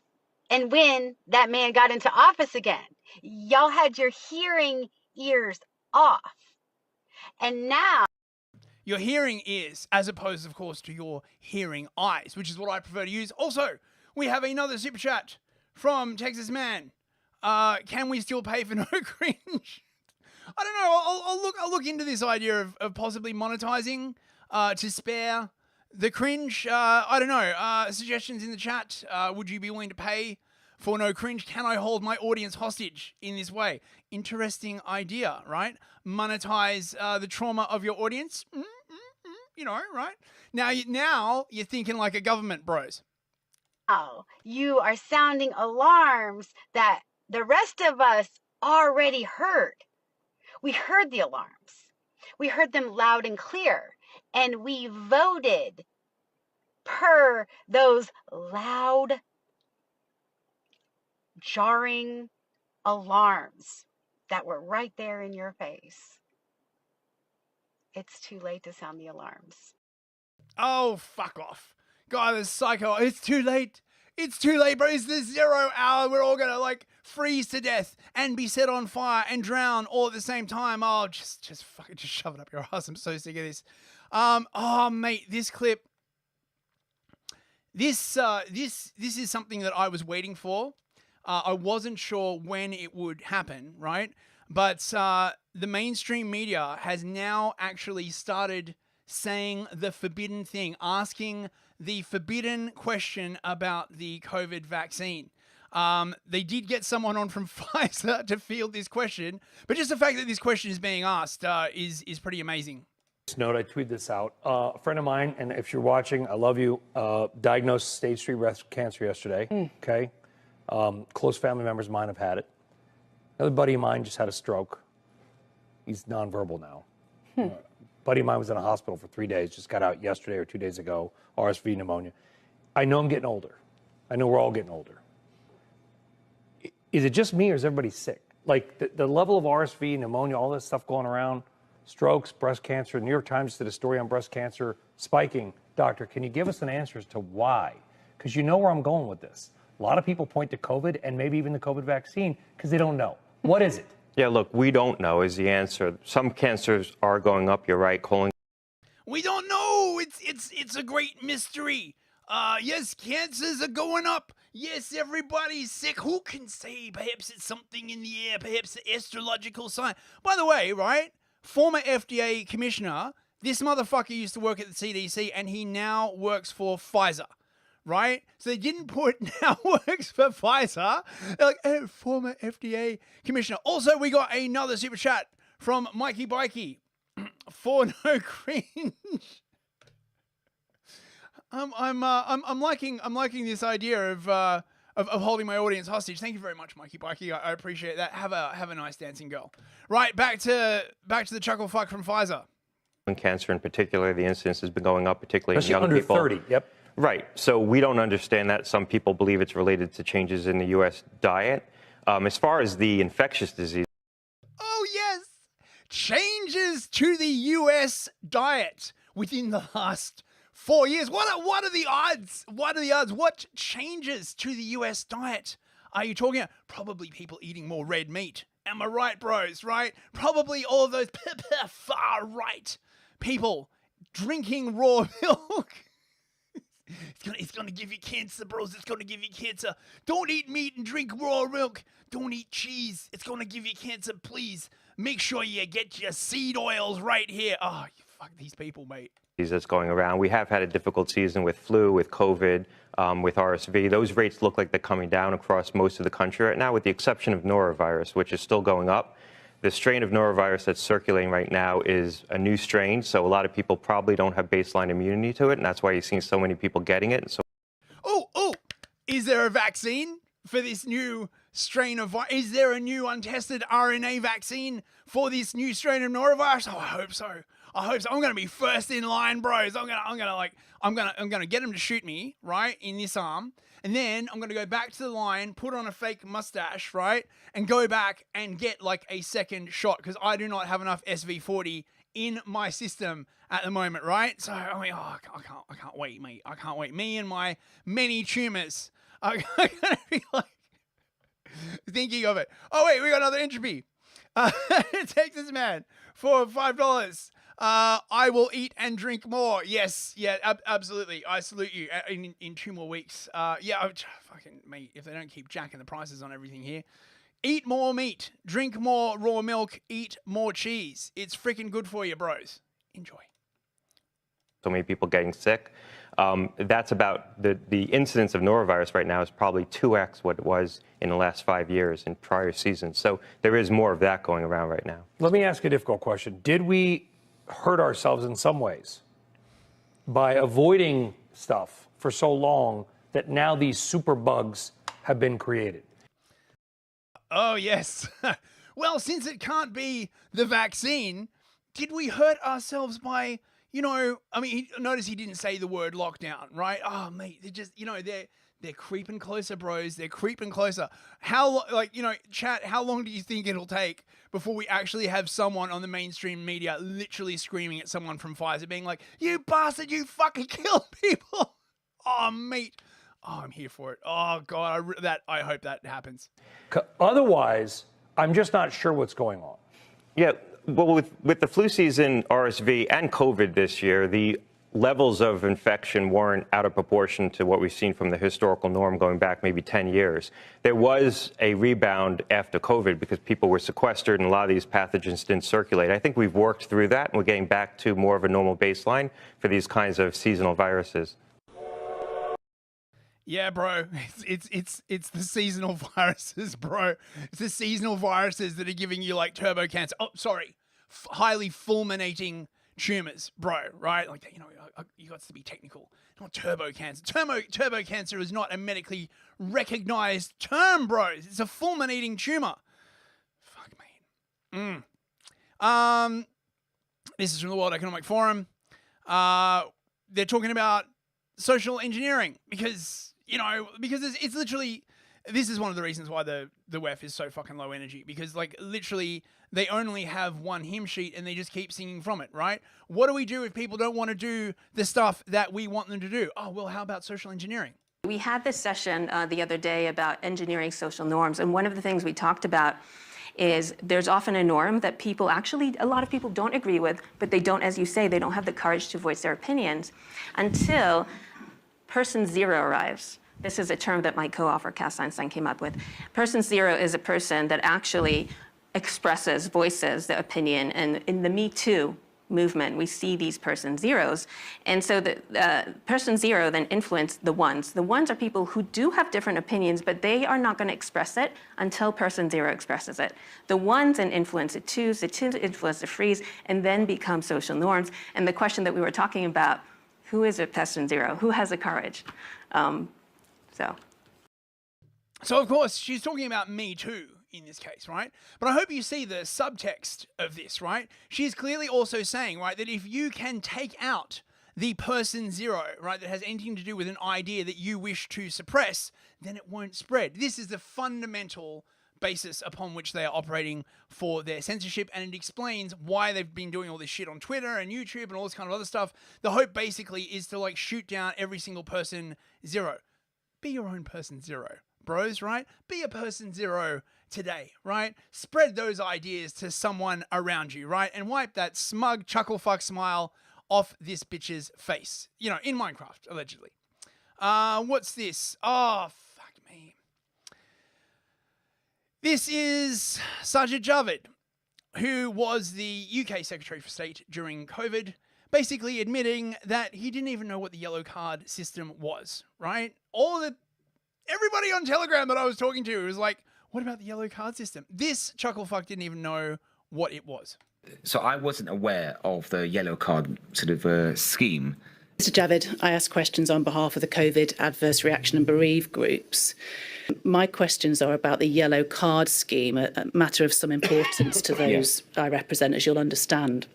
Speaker 8: and when that man got into office again. Y'all had your hearing ears off. And now
Speaker 9: Your hearing ears, as opposed, of course, to your hearing eyes, which is what I prefer to use. Also, we have another super chat from Texas Man. Can we still pay for no cringe? I don't know. I'll look into this idea of possibly monetizing to spare the cringe. I don't know. Suggestions in the chat. Would you be willing to pay for no cringe? Can I hold my audience hostage in this way? Interesting idea, right? Monetize the trauma of your audience. You know, right? Now you're thinking like a government, bros.
Speaker 8: you are sounding alarms that the rest of us already heard. We heard the alarms. We heard them loud and clear, and we voted per those loud, jarring alarms that were right there in your face. It's too late to sound the alarms.
Speaker 9: Oh, fuck off. God, this psycho. It's too late. It's too late, bro. It's the 0 hour. We're all going to like freeze to death and be set on fire and drown all at the same time. Oh, just fucking just shove it up your ass. I'm so sick of this. Oh, mate, this clip. This is something that I was waiting for. I wasn't sure when it would happen, right? But the mainstream media has now actually started saying the forbidden thing, asking the forbidden question about the COVID vaccine. They did get someone on from Pfizer to field this question, but just the fact that this question is being asked is pretty amazing.
Speaker 10: Note, I tweeted this out. A friend of mine, and if you're watching, I love you, diagnosed stage 3 breast cancer yesterday, okay? Close family members of mine have had it. Another buddy of mine just had a stroke. He's nonverbal now. Buddy of mine was in a hospital for 3 days, just got out yesterday or 2 days ago, RSV pneumonia. I know I'm getting older. I know we're all getting older. Is it just me or is everybody sick? Like the level of RSV, pneumonia, all this stuff going around, strokes, breast cancer. The New York Times did a story on breast cancer spiking. Doctor, can you give us an answer as to why? Because you know where I'm going with this. A lot of people point to COVID and maybe even the COVID vaccine because they don't know. What is it?
Speaker 11: Yeah, look, we don't know is the answer. Some cancers are going up, you're right, colon.
Speaker 9: We don't know. It's a great mystery. Yes, cancers are going up. Yes, everybody's sick. Who can say? Perhaps it's something in the air. Perhaps the astrological sign. By the way, right? Former FDA commissioner This motherfucker used to work at the CDC and he now works for Pfizer, right? So they didn't put now works for Pfizer. They're like, oh, former FDA commissioner. Also, we got another super chat from Mikey Bikey for no cringe. I'm liking this idea of holding my audience hostage. Thank you very much, Mikey Bikey. I appreciate that. Have a nice dancing girl. Right, back to the chuckle fuck from Pfizer.
Speaker 11: Cancer in particular, the incidence has been going up, particularly in young
Speaker 10: under
Speaker 11: people.
Speaker 10: 30, yep.
Speaker 11: Right. So we don't understand that. Some people believe it's related to changes in the U.S. diet. As far as the infectious disease.
Speaker 9: Oh, yes. Changes to the U.S. diet within the last 4 years. What are the odds? What are the odds? What changes to the U.S. diet are you talking about? Probably people eating more red meat. Am I right, bros, right? Probably all of those far right people drinking raw milk. It's gonna give you cancer, bros. It's gonna give you cancer. Don't eat meat and drink raw milk. Don't eat cheese. It's gonna give you cancer, please. Make sure you get your seed oils right here. Oh, you fuck these people, mate.
Speaker 11: That's going around. We have had a difficult season with flu, with COVID, with RSV. Those rates look like they're coming down across most of the country right now, with the exception of norovirus, which is still going up. The strain of norovirus that's circulating right now is a new strain, so a lot of people probably don't have baseline immunity to it, and that's why you're seeing so many people getting it. So,
Speaker 9: is there a vaccine for this new strain of virus? Is there a new untested RNA vaccine for this new strain of norovirus? Oh, I hope so. I'm gonna be first in line, bros. I'm gonna get him to shoot me right in this arm, and then I'm gonna go back to the line, put on a fake mustache, right, and go back and get like a second shot because I do not have enough SV40 in my system at the moment, right? So I mean, I can't wait, mate. I can't wait. Me and my many tumors are gonna be like thinking of it. Oh wait, we got another entropy. Texas man for $5. I will eat and drink more. Yes, yeah, absolutely. I salute you. In 2 more weeks. Fucking mate. If they don't keep jacking the prices on everything here, eat more meat, drink more raw milk, eat more cheese. It's freaking good for you, bros. Enjoy.
Speaker 11: so many people getting sick. That's about the incidence of norovirus right now is probably 2x what it was in the last 5 years in prior seasons. So there is more of that going around right now.
Speaker 10: Let me ask a difficult question. Did we hurt ourselves in some ways by avoiding stuff for so long that now these super bugs have been created?
Speaker 9: Oh, yes. Well, since it can't be the vaccine, did we hurt ourselves by, you know, I mean, notice he didn't say the word lockdown, right? Oh, mate, they're just, you know, they're creeping closer, bros. They're creeping closer. How, like, you know, chat, how long do you think it'll take before we actually have someone on the mainstream media literally screaming at someone from Pfizer being like, you bastard, you fucking killed people? Oh, mate. Oh, I'm here for it. Oh, God, I hope that happens.
Speaker 10: Otherwise, I'm just not sure what's going on.
Speaker 11: Yeah, well, with the flu season, RSV, and COVID this year, the levels of infection weren't out of proportion to what we've seen from the historical norm going back maybe 10 years. There was a rebound after COVID because people were sequestered and a lot of these pathogens didn't circulate. I think we've worked through that and we're getting back to more of a normal baseline for these kinds of seasonal viruses.
Speaker 9: Yeah, bro, it's the seasonal viruses, bro. It's the seasonal viruses that are giving you like turbo cancer. Oh, sorry, highly fulminating tumors, bro. Right? Like, you know, you got to be technical. Not turbo cancer. Turbo cancer is not a medically recognized term, bros. It's a fulminating tumor. Fuck, man. This is from the World Economic Forum. They're talking about social engineering because, you know, because it's literally, this is one of the reasons why the WEF is so fucking low energy, because like literally they only have one hymn sheet and they just keep singing from it, right? What do we do if people don't want to do the stuff that we want them to do? Oh, well, how about social engineering?
Speaker 13: We had this session the other day about engineering social norms, and one of the things we talked about is there's often a norm that people actually, a lot of people don't agree with, but they don't, as you say, they don't have the courage to voice their opinions until person zero arrives. This is a term that my co-author, Cass Einstein, came up with. Person zero is a person that actually expresses, voices their opinion, and in the Me Too movement, we see these person zeros. And so the person zero then influenced the ones. The ones are people who do have different opinions, but they are not going to express it until person zero expresses it. The ones then influence the twos influence the threes, and then become social norms. And the question that we were talking about, who is a person zero? Who has the courage?
Speaker 9: So, of course, she's talking about Me Too in this case, right? But I hope you see the subtext of this, right? She's clearly also saying, right, that if you can take out the person zero, right, that has anything to do with an idea that you wish to suppress, then it won't spread. This is the fundamental basis upon which they are operating for their censorship, and it explains why they've been doing all this shit on Twitter and YouTube and all this kind of other stuff. The hope basically is to like shoot down every single person zero. Be your own person zero, bros, right? Be a person zero today, right? Spread those ideas to someone around you, right? And wipe that smug chuckle fuck smile off this bitch's face. You know, in Minecraft, allegedly. What's this? Oh, fuck me. This is Sajid Javid, who was the UK Secretary for State during COVID, basically admitting that he didn't even know what the yellow card system was, right? Everybody on Telegram that I was talking to was like, what about the yellow card system? This chucklefuck didn't even know what it was.
Speaker 2: So I wasn't aware of the yellow card sort of scheme.
Speaker 14: Mr. Javid, I asked questions on behalf of the COVID adverse reaction and bereaved groups. My questions are about the yellow card scheme, a matter of some importance to those I represent, as you'll understand.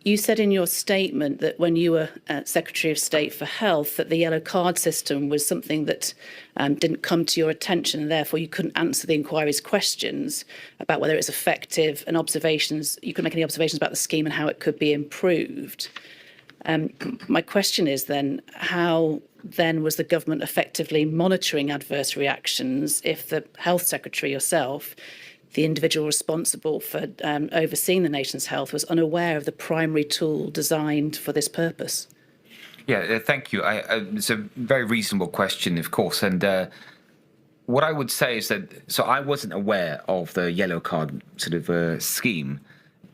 Speaker 14: You said in your statement that when you were Secretary of State for Health that the yellow card system was something that didn't come to your attention, and therefore you couldn't answer the inquiry's questions about whether it's effective, and you couldn't make any observations about the scheme and how it could be improved. My question is then, how then was the government effectively monitoring adverse reactions if the Health Secretary yourself, the individual responsible for overseeing the nation's health, was unaware of the primary tool designed for this purpose?
Speaker 2: Yeah, thank you. It's a very reasonable question, of course. And what I would say is that, so I wasn't aware of the yellow card sort of scheme.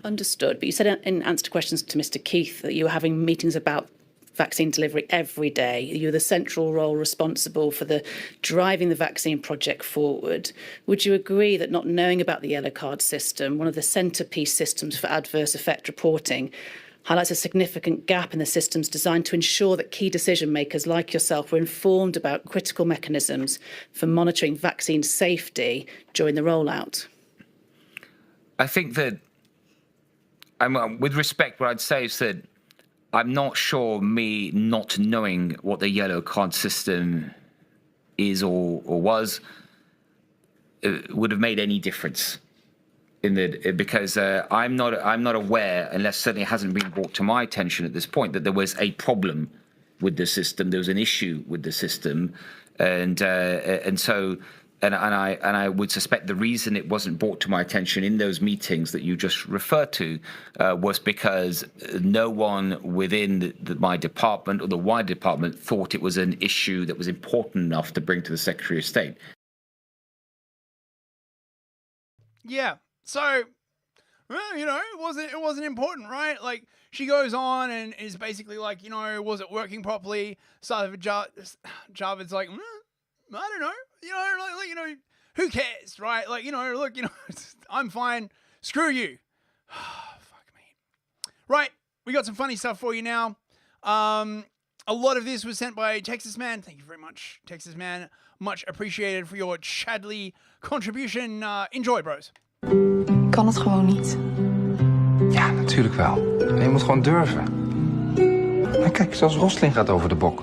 Speaker 14: Understood. But you said in answer to questions to Mr. Keith that you were having meetings about vaccine delivery every day. You're the central role responsible for driving the vaccine project forward. Would you agree that not knowing about the yellow card system, one of the centrepiece systems for adverse effect reporting, highlights a significant gap in the systems designed to ensure that key decision makers like yourself were informed about critical mechanisms for monitoring vaccine safety during the rollout?
Speaker 2: I think that, with respect, what I'd say is that I'm not sure me not knowing what the yellow card system is or was would have made any difference because I'm not aware, unless certainly it hasn't been brought to my attention at this point, that there was a problem with the system. There was an issue with the system, and I would suspect the reason it wasn't brought to my attention in those meetings that you just referred to was because no one within my department or the wider department thought it was an issue that was important enough to bring to the Secretary of State.
Speaker 9: Yeah. So, well, it wasn't important, right? Like, she goes on and is basically like, was it working properly? Javid's like, I don't know. Who cares, right? Like, look, I'm fine. Screw you. Fuck me. Right, we got some funny stuff for you now. A lot of this was sent by Texas Man. Thank you very much, Texas Man. Much appreciated for your Chadley contribution. Enjoy, bros.
Speaker 15: Kan het gewoon niet.
Speaker 16: Ja, natuurlijk wel. Je moet gewoon durven. Maar kijk, zelfs Rosling gaat over de bok.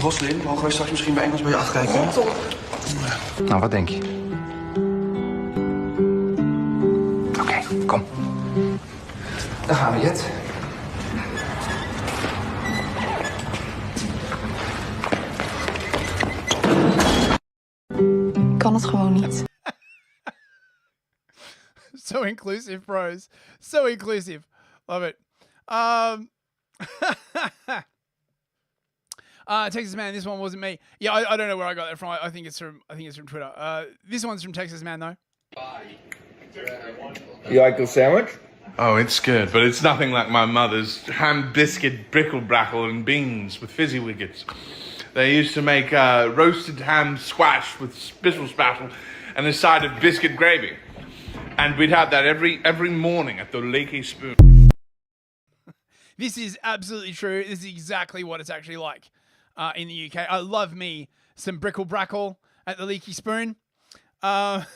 Speaker 19: Roslin, mogen wij straks misschien bij Engels bij je afkijken?
Speaker 16: Nou, wat denk je? Oké, kom. Dan gaan we, Jet.
Speaker 15: Kan het gewoon niet.
Speaker 9: So inclusive, bros. So inclusive. Love it. Texas Man, this one wasn't me. Yeah, I don't know where I got that from. I think it's from Twitter. This one's from Texas Man though.
Speaker 12: You like the sandwich?
Speaker 17: Oh, it's good, but it's nothing like my mother's ham biscuit brickle-brackle and beans with fizzy wiggets. They used to make roasted ham squash with spittle spattle and a side of biscuit gravy. And we'd have that every morning at the Leaky Spoon.
Speaker 9: This is absolutely true. This is exactly what it's actually like in the UK. I love me some brickle-brackle at the Leaky Spoon. This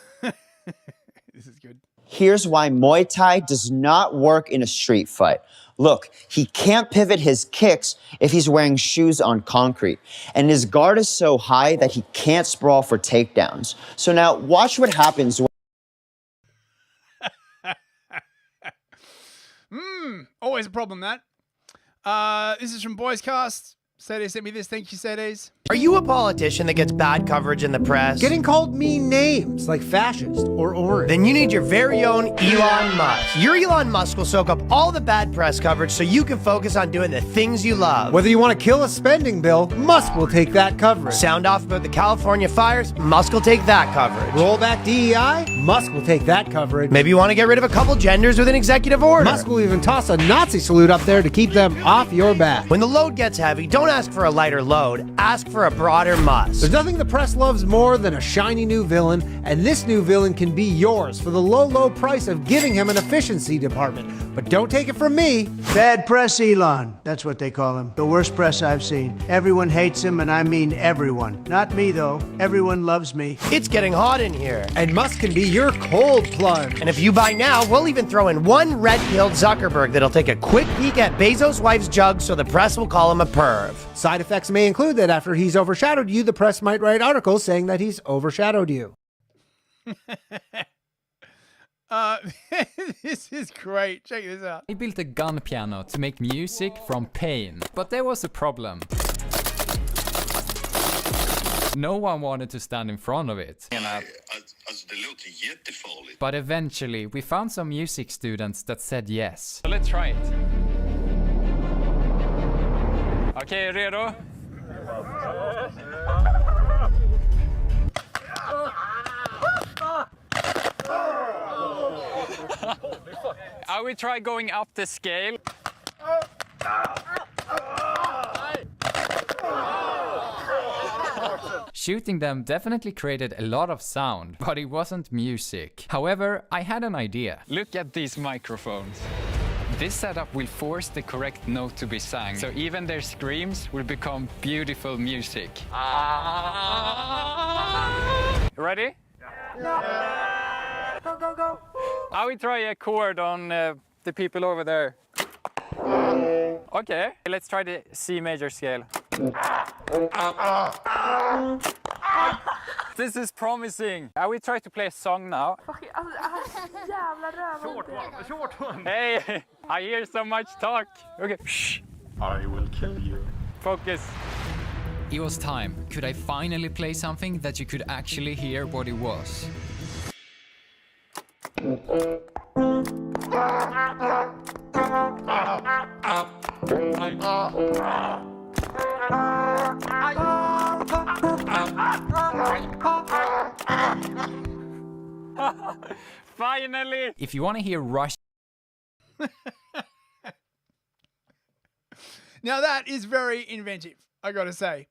Speaker 9: is good.
Speaker 18: Here's why Muay Thai does not work in a street fight. Look, he can't pivot his kicks if he's wearing shoes on concrete. And his guard is so high that he can't sprawl for takedowns. So now watch what happens when...
Speaker 9: Always a problem, that. This is from Boyscast. Sede sent me this. Thank you, Sedes.
Speaker 21: Are you a politician that gets bad coverage in the press?
Speaker 25: Getting called mean names like fascist or orange.
Speaker 21: Then you need your very own Elon Musk. Your Elon Musk will soak up all the bad press coverage so you can focus on doing the things you love.
Speaker 25: Whether you want to kill a spending bill, Musk will take that coverage.
Speaker 21: Sound off about the California fires, Musk will take that coverage.
Speaker 25: Roll back DEI, Musk will take that coverage.
Speaker 21: Maybe you want to get rid of a couple genders with an executive order.
Speaker 25: Musk will even toss a Nazi salute up there to keep them off your back.
Speaker 21: When the load gets heavy, don't ask for a lighter load, ask for a broader Musk.
Speaker 25: There's nothing the press loves more than a shiny new villain, and this new villain can be yours for the low, low price of giving him an efficiency department. But don't take it from me.
Speaker 26: Bad press Elon, that's what they call him. The worst press I've seen. Everyone hates him, and I mean everyone. Not me, though. Everyone loves me.
Speaker 21: It's getting hot in here.
Speaker 25: And Musk can be your cold plunge.
Speaker 21: And if you buy now, we'll even throw in one red-pilled Zuckerberg that'll take a quick peek at Bezos' wife's jug so the press will call him a perv.
Speaker 25: Side effects may include that after he's overshadowed you, the press might write articles saying that he's overshadowed you.
Speaker 9: This is great. Check this out.
Speaker 27: I built a gun piano to make music from pain, but there was a problem. No one wanted to stand in front of it. But eventually we found some music students that said yes. So let's try it. Okay, redo? I will try going up the scale. Shooting them definitely created a lot of sound, but it wasn't music. However, I had an idea. Look at these microphones. This setup will force the correct note to be sang, so even their screams will become beautiful music. Ready? Yeah. Go. I will try a chord on the people over there. Okay, let's try the C major scale. This is promising. I will try to play a song now. Short one. Hey, I hear so much talk. Okay. Shh. I will kill you. Focus. It was time. Could I finally play something that you could actually hear what it was? Finally! If you want to hear Rush...
Speaker 9: Now that is very inventive, I gotta say.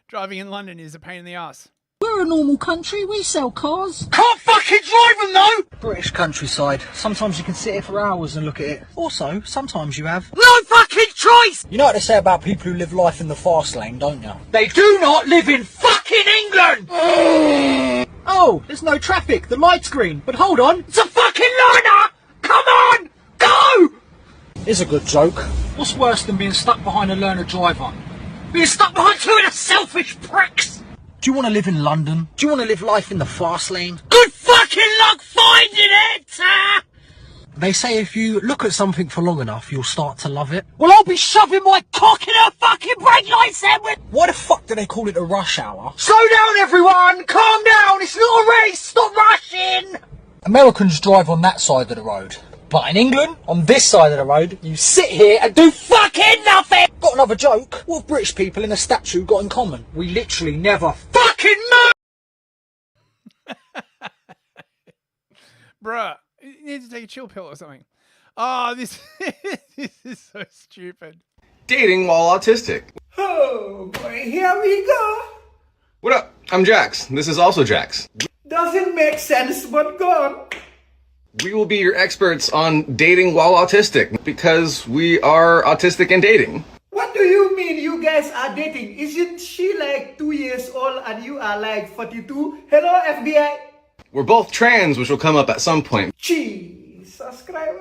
Speaker 9: Driving in London is a pain in the ass.
Speaker 28: We're a normal country, we sell cars.
Speaker 25: Can't fucking drive them though! British countryside. Sometimes you can sit here for hours and look at it. Also, sometimes you have no fucking choice! You know what they say about people who live life in the fast lane, don't you? They do not live in fucking England! Oh, there's no traffic, the light's green. But hold on, it's a fucking liner! Come on! Go! Here's a good joke. What's worse than being stuck behind a learner driver? Being stuck behind two of the selfish pricks! Do you want to live in London? Do you want to live life in the fast lane? Good fucking luck finding it! They say if you look at something for long enough, you'll start to love it. Well, I'll be shoving my cock in a fucking brake light sandwich! Why the fuck do they call it a rush hour? Slow down, everyone! Calm down! It's not a race! Stop rushing! Americans drive on that side of the road. But in England, on this side of the road, you sit here and do fucking nothing! Got another joke? What have British people in a statue got in common? We literally never fucking move!
Speaker 9: Bruh, you need to take a chill pill or something. Oh, this is so stupid.
Speaker 1: Dating while autistic.
Speaker 25: Oh boy, here we go.
Speaker 1: What up? I'm Jax. This is also Jax.
Speaker 25: Doesn't make sense, but go on.
Speaker 1: We will be your experts on dating while autistic because we are autistic and dating.
Speaker 25: What do you mean you guys are dating? Isn't she like 2 years old and you are like 42? Hello, FBI?
Speaker 1: We're both trans, which will come up at some point.
Speaker 25: Jesus Christ,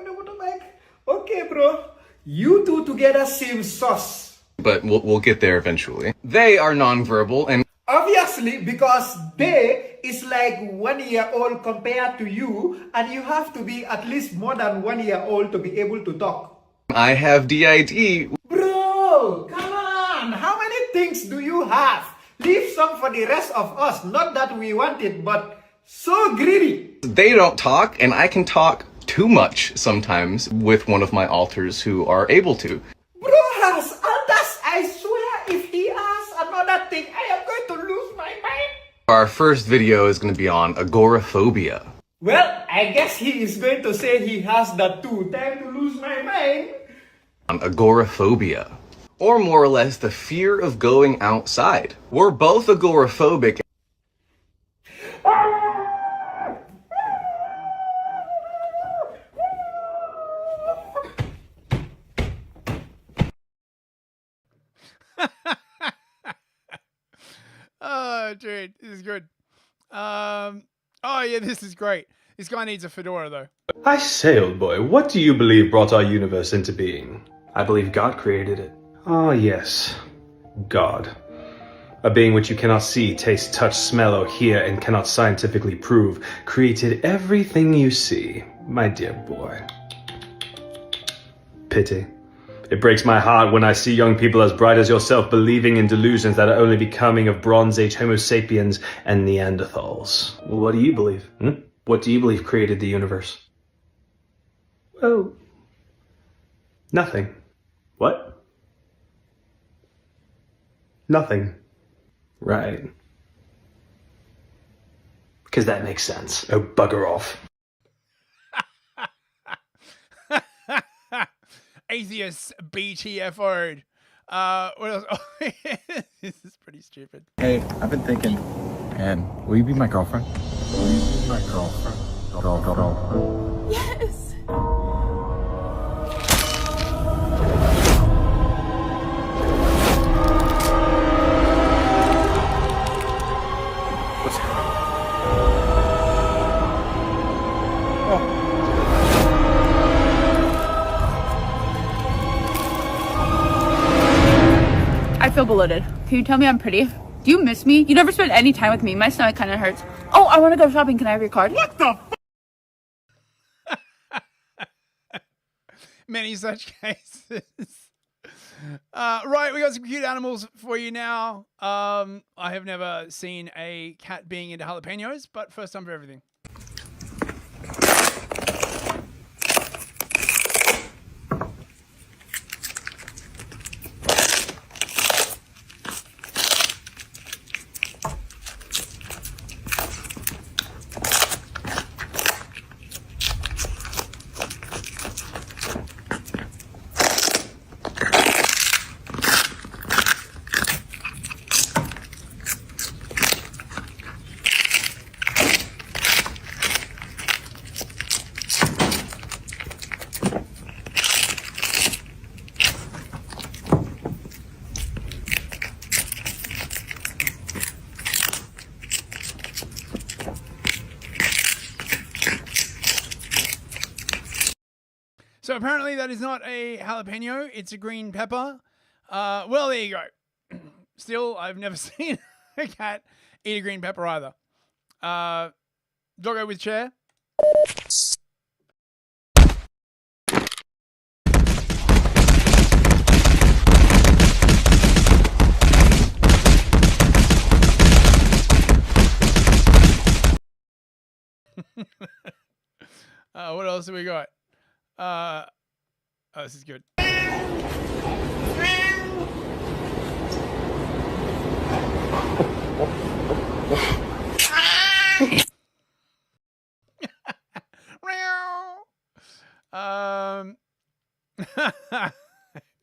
Speaker 25: okay, bro. You two together seem sus.
Speaker 1: But we'll get there eventually. They are nonverbal and
Speaker 25: Obviously, because they is like 1 year old compared to you, and you have to be at least more than 1 year old to be able to talk.
Speaker 1: I have DID.
Speaker 25: Bro, come on. How many things do you have? Leave some for the rest of us. Not that we want it, but so greedy.
Speaker 1: They don't talk, and I can talk too much sometimes with one of my alters who are able to.
Speaker 25: Bro has alters, I swear, if he asks another thing, I am going to lose my mind.
Speaker 1: Our first video is going to be on agoraphobia.
Speaker 25: Well, I guess he is going to say he has that too. Time to lose my mind.
Speaker 1: On agoraphobia. Or more or less the fear of going outside. We're both agoraphobic.
Speaker 9: Oh, dude, this is good. Oh yeah, this is great. This guy needs a fedora though.
Speaker 3: I say, old boy, what do you believe brought our universe into being? I believe God created it. Ah, yes. God. A being which you cannot see, taste, touch, smell, or hear, and cannot scientifically prove, created everything you see, my dear boy. Pity. It breaks my heart when I see young people as bright as yourself believing in delusions that are only becoming of Bronze Age Homo sapiens and Neanderthals. Well, what do you believe? What do you believe created the universe? Well, nothing. What? Nothing. Right. Because that makes sense. Oh, bugger off.
Speaker 9: Atheists BTFO'd. What else? Oh, this is pretty stupid.
Speaker 4: Hey, I've been thinking, and will you be my girlfriend? Will you be my girlfriend? Girlfriend.
Speaker 15: Yes!
Speaker 12: I feel bloated. Can you tell me I'm pretty? Do you miss me? You never spend any time with me. My stomach kind of hurts. Oh, I want to go shopping. Can I have your card? What the
Speaker 9: Many such cases. Right, we got some cute animals for you now. I have never seen a cat being into jalapenos, but first time for everything. So apparently that is not a jalapeno, it's a green pepper. Well, there you go. Still, I've never seen a cat eat a green pepper either. Doggo with chair. What else have we got? Oh, this is good. This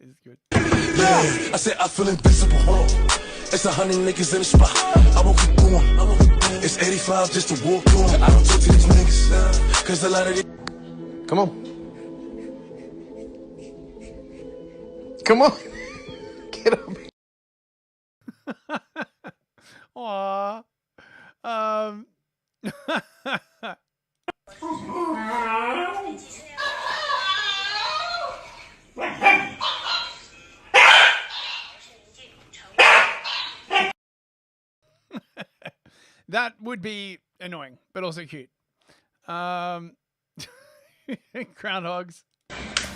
Speaker 9: is good.
Speaker 5: Yeah, I said I feel invincible. It's 100 niggas in the spot. I won't keep going. It's 85 just to walk on. I don't talk to these niggas, cause a lot of these. Come on. Come on. Get up.
Speaker 9: Aww. That would be annoying, but also cute. Groundhogs.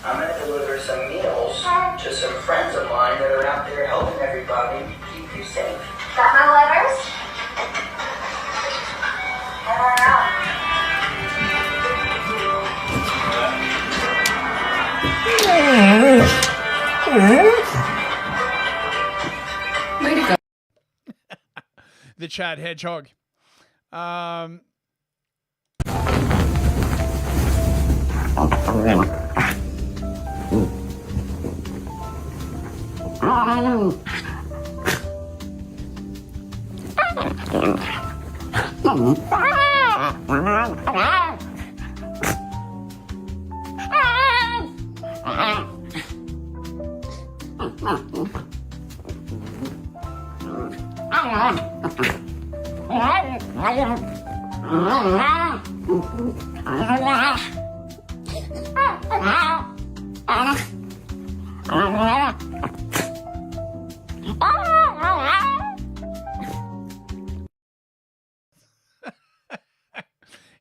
Speaker 6: I'm going to deliver some meals to some friends of mine that are out there helping everybody keep you safe.
Speaker 7: Got my letters? I
Speaker 12: Way to go.
Speaker 9: The Chad Hedgehog.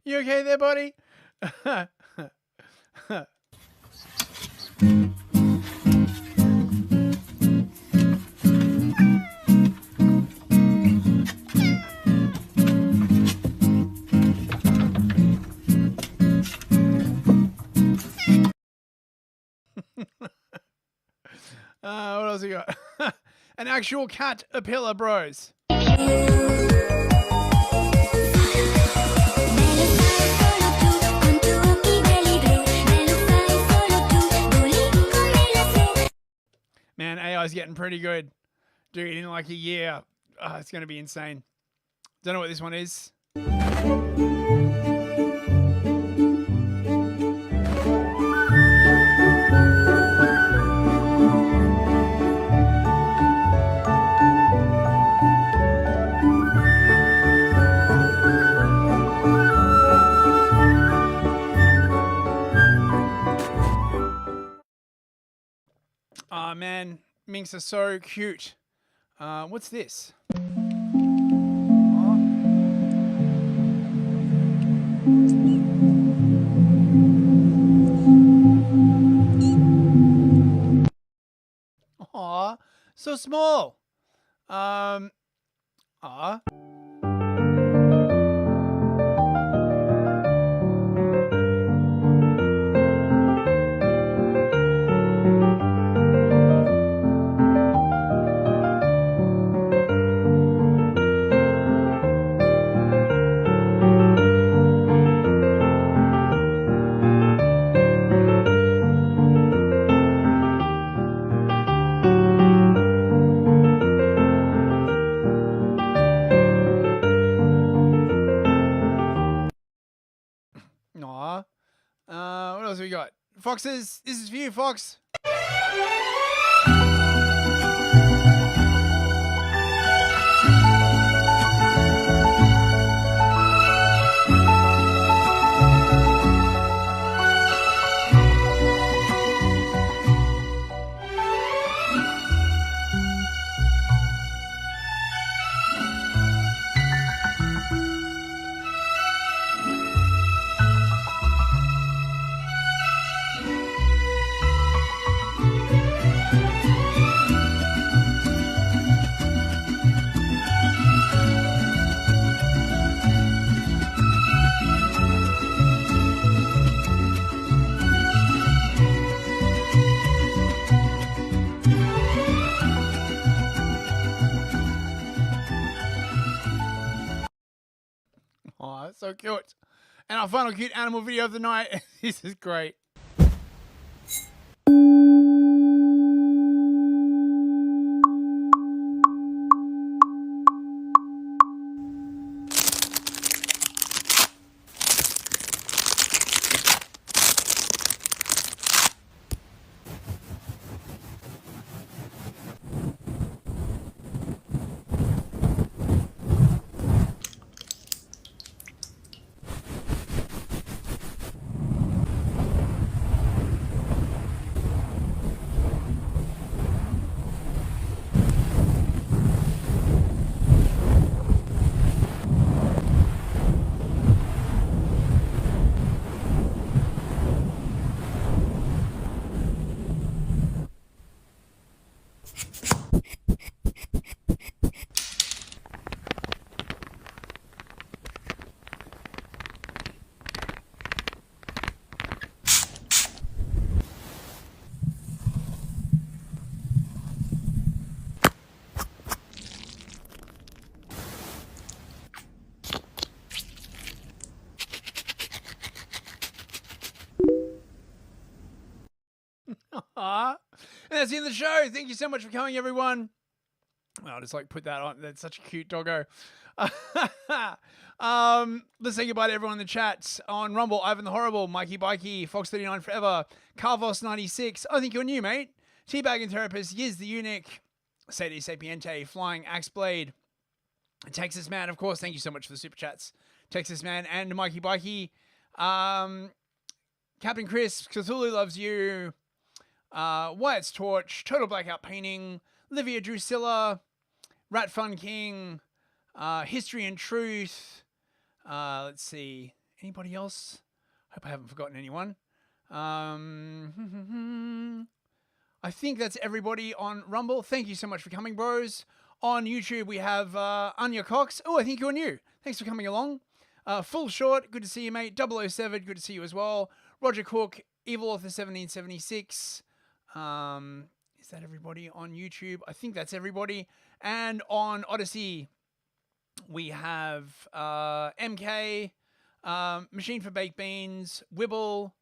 Speaker 9: You okay there, buddy? What else we got? An actual caterpillar, bros. Man, AI's getting pretty good. Dude, in like a year, it's going to be insane. Don't know what this one is. Oh man, minks are so cute. What's this? Aw, so small. Aw. Aw. What else we got? Foxes, this is for you, Fox. So cute. And our final cute animal video of the night. This is great. And that's the end of the show. Thank you so much for coming, everyone. I'll just like put that on. That's such a cute doggo. Let's say goodbye to everyone in the chat. On Rumble, Ivan the Horrible, Mikey Bikey, Fox39 Forever, Carvos96. I think you're new, mate. Teabagging Therapist, Yiz the Eunuch, Sadie Sapiente, Flying Axeblade, Texas Man, of course. Thank you so much for the super chats. Texas Man and Mikey Bikey. Captain Chris, Cthulhu Loves You, Wyatt's Torch, Total Blackout Painting, Livia Drusilla, Rat Fun King, History and Truth. Let's see. Anybody else? Hope I haven't forgotten anyone. I think that's everybody on Rumble. Thank you so much for coming, bros. On YouTube, we have Anya Cox. Oh, I think you're new. Thanks for coming along. Full Short, good to see you, mate. 007, good to see you as well. Roger Cook, Evil Author 1776. Is that everybody on YouTube? I think that's everybody. And on Odyssey, we have MK, Machine for Baked Beans, Wibble.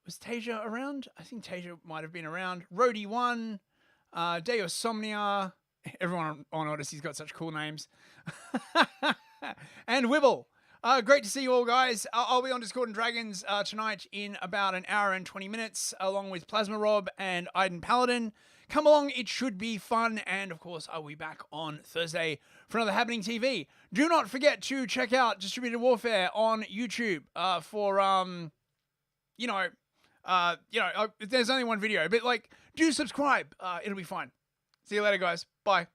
Speaker 9: Was Tasia around? I think Tasia might have been around. Roadie1, Deosomnia. Everyone on Odyssey's got such cool names. And Wibble. Great to see you all, guys. I'll be on Discord and Dragons tonight in about an hour and 20 minutes, along with Plasma Rob and Aiden Paladin. Come along, it should be fun. And, of course, I'll be back on Thursday for another Habbening TV. Do not forget to check out Distributed Warfare on YouTube for, there's only one video. But, do subscribe. It'll be fun. See you later, guys. Bye.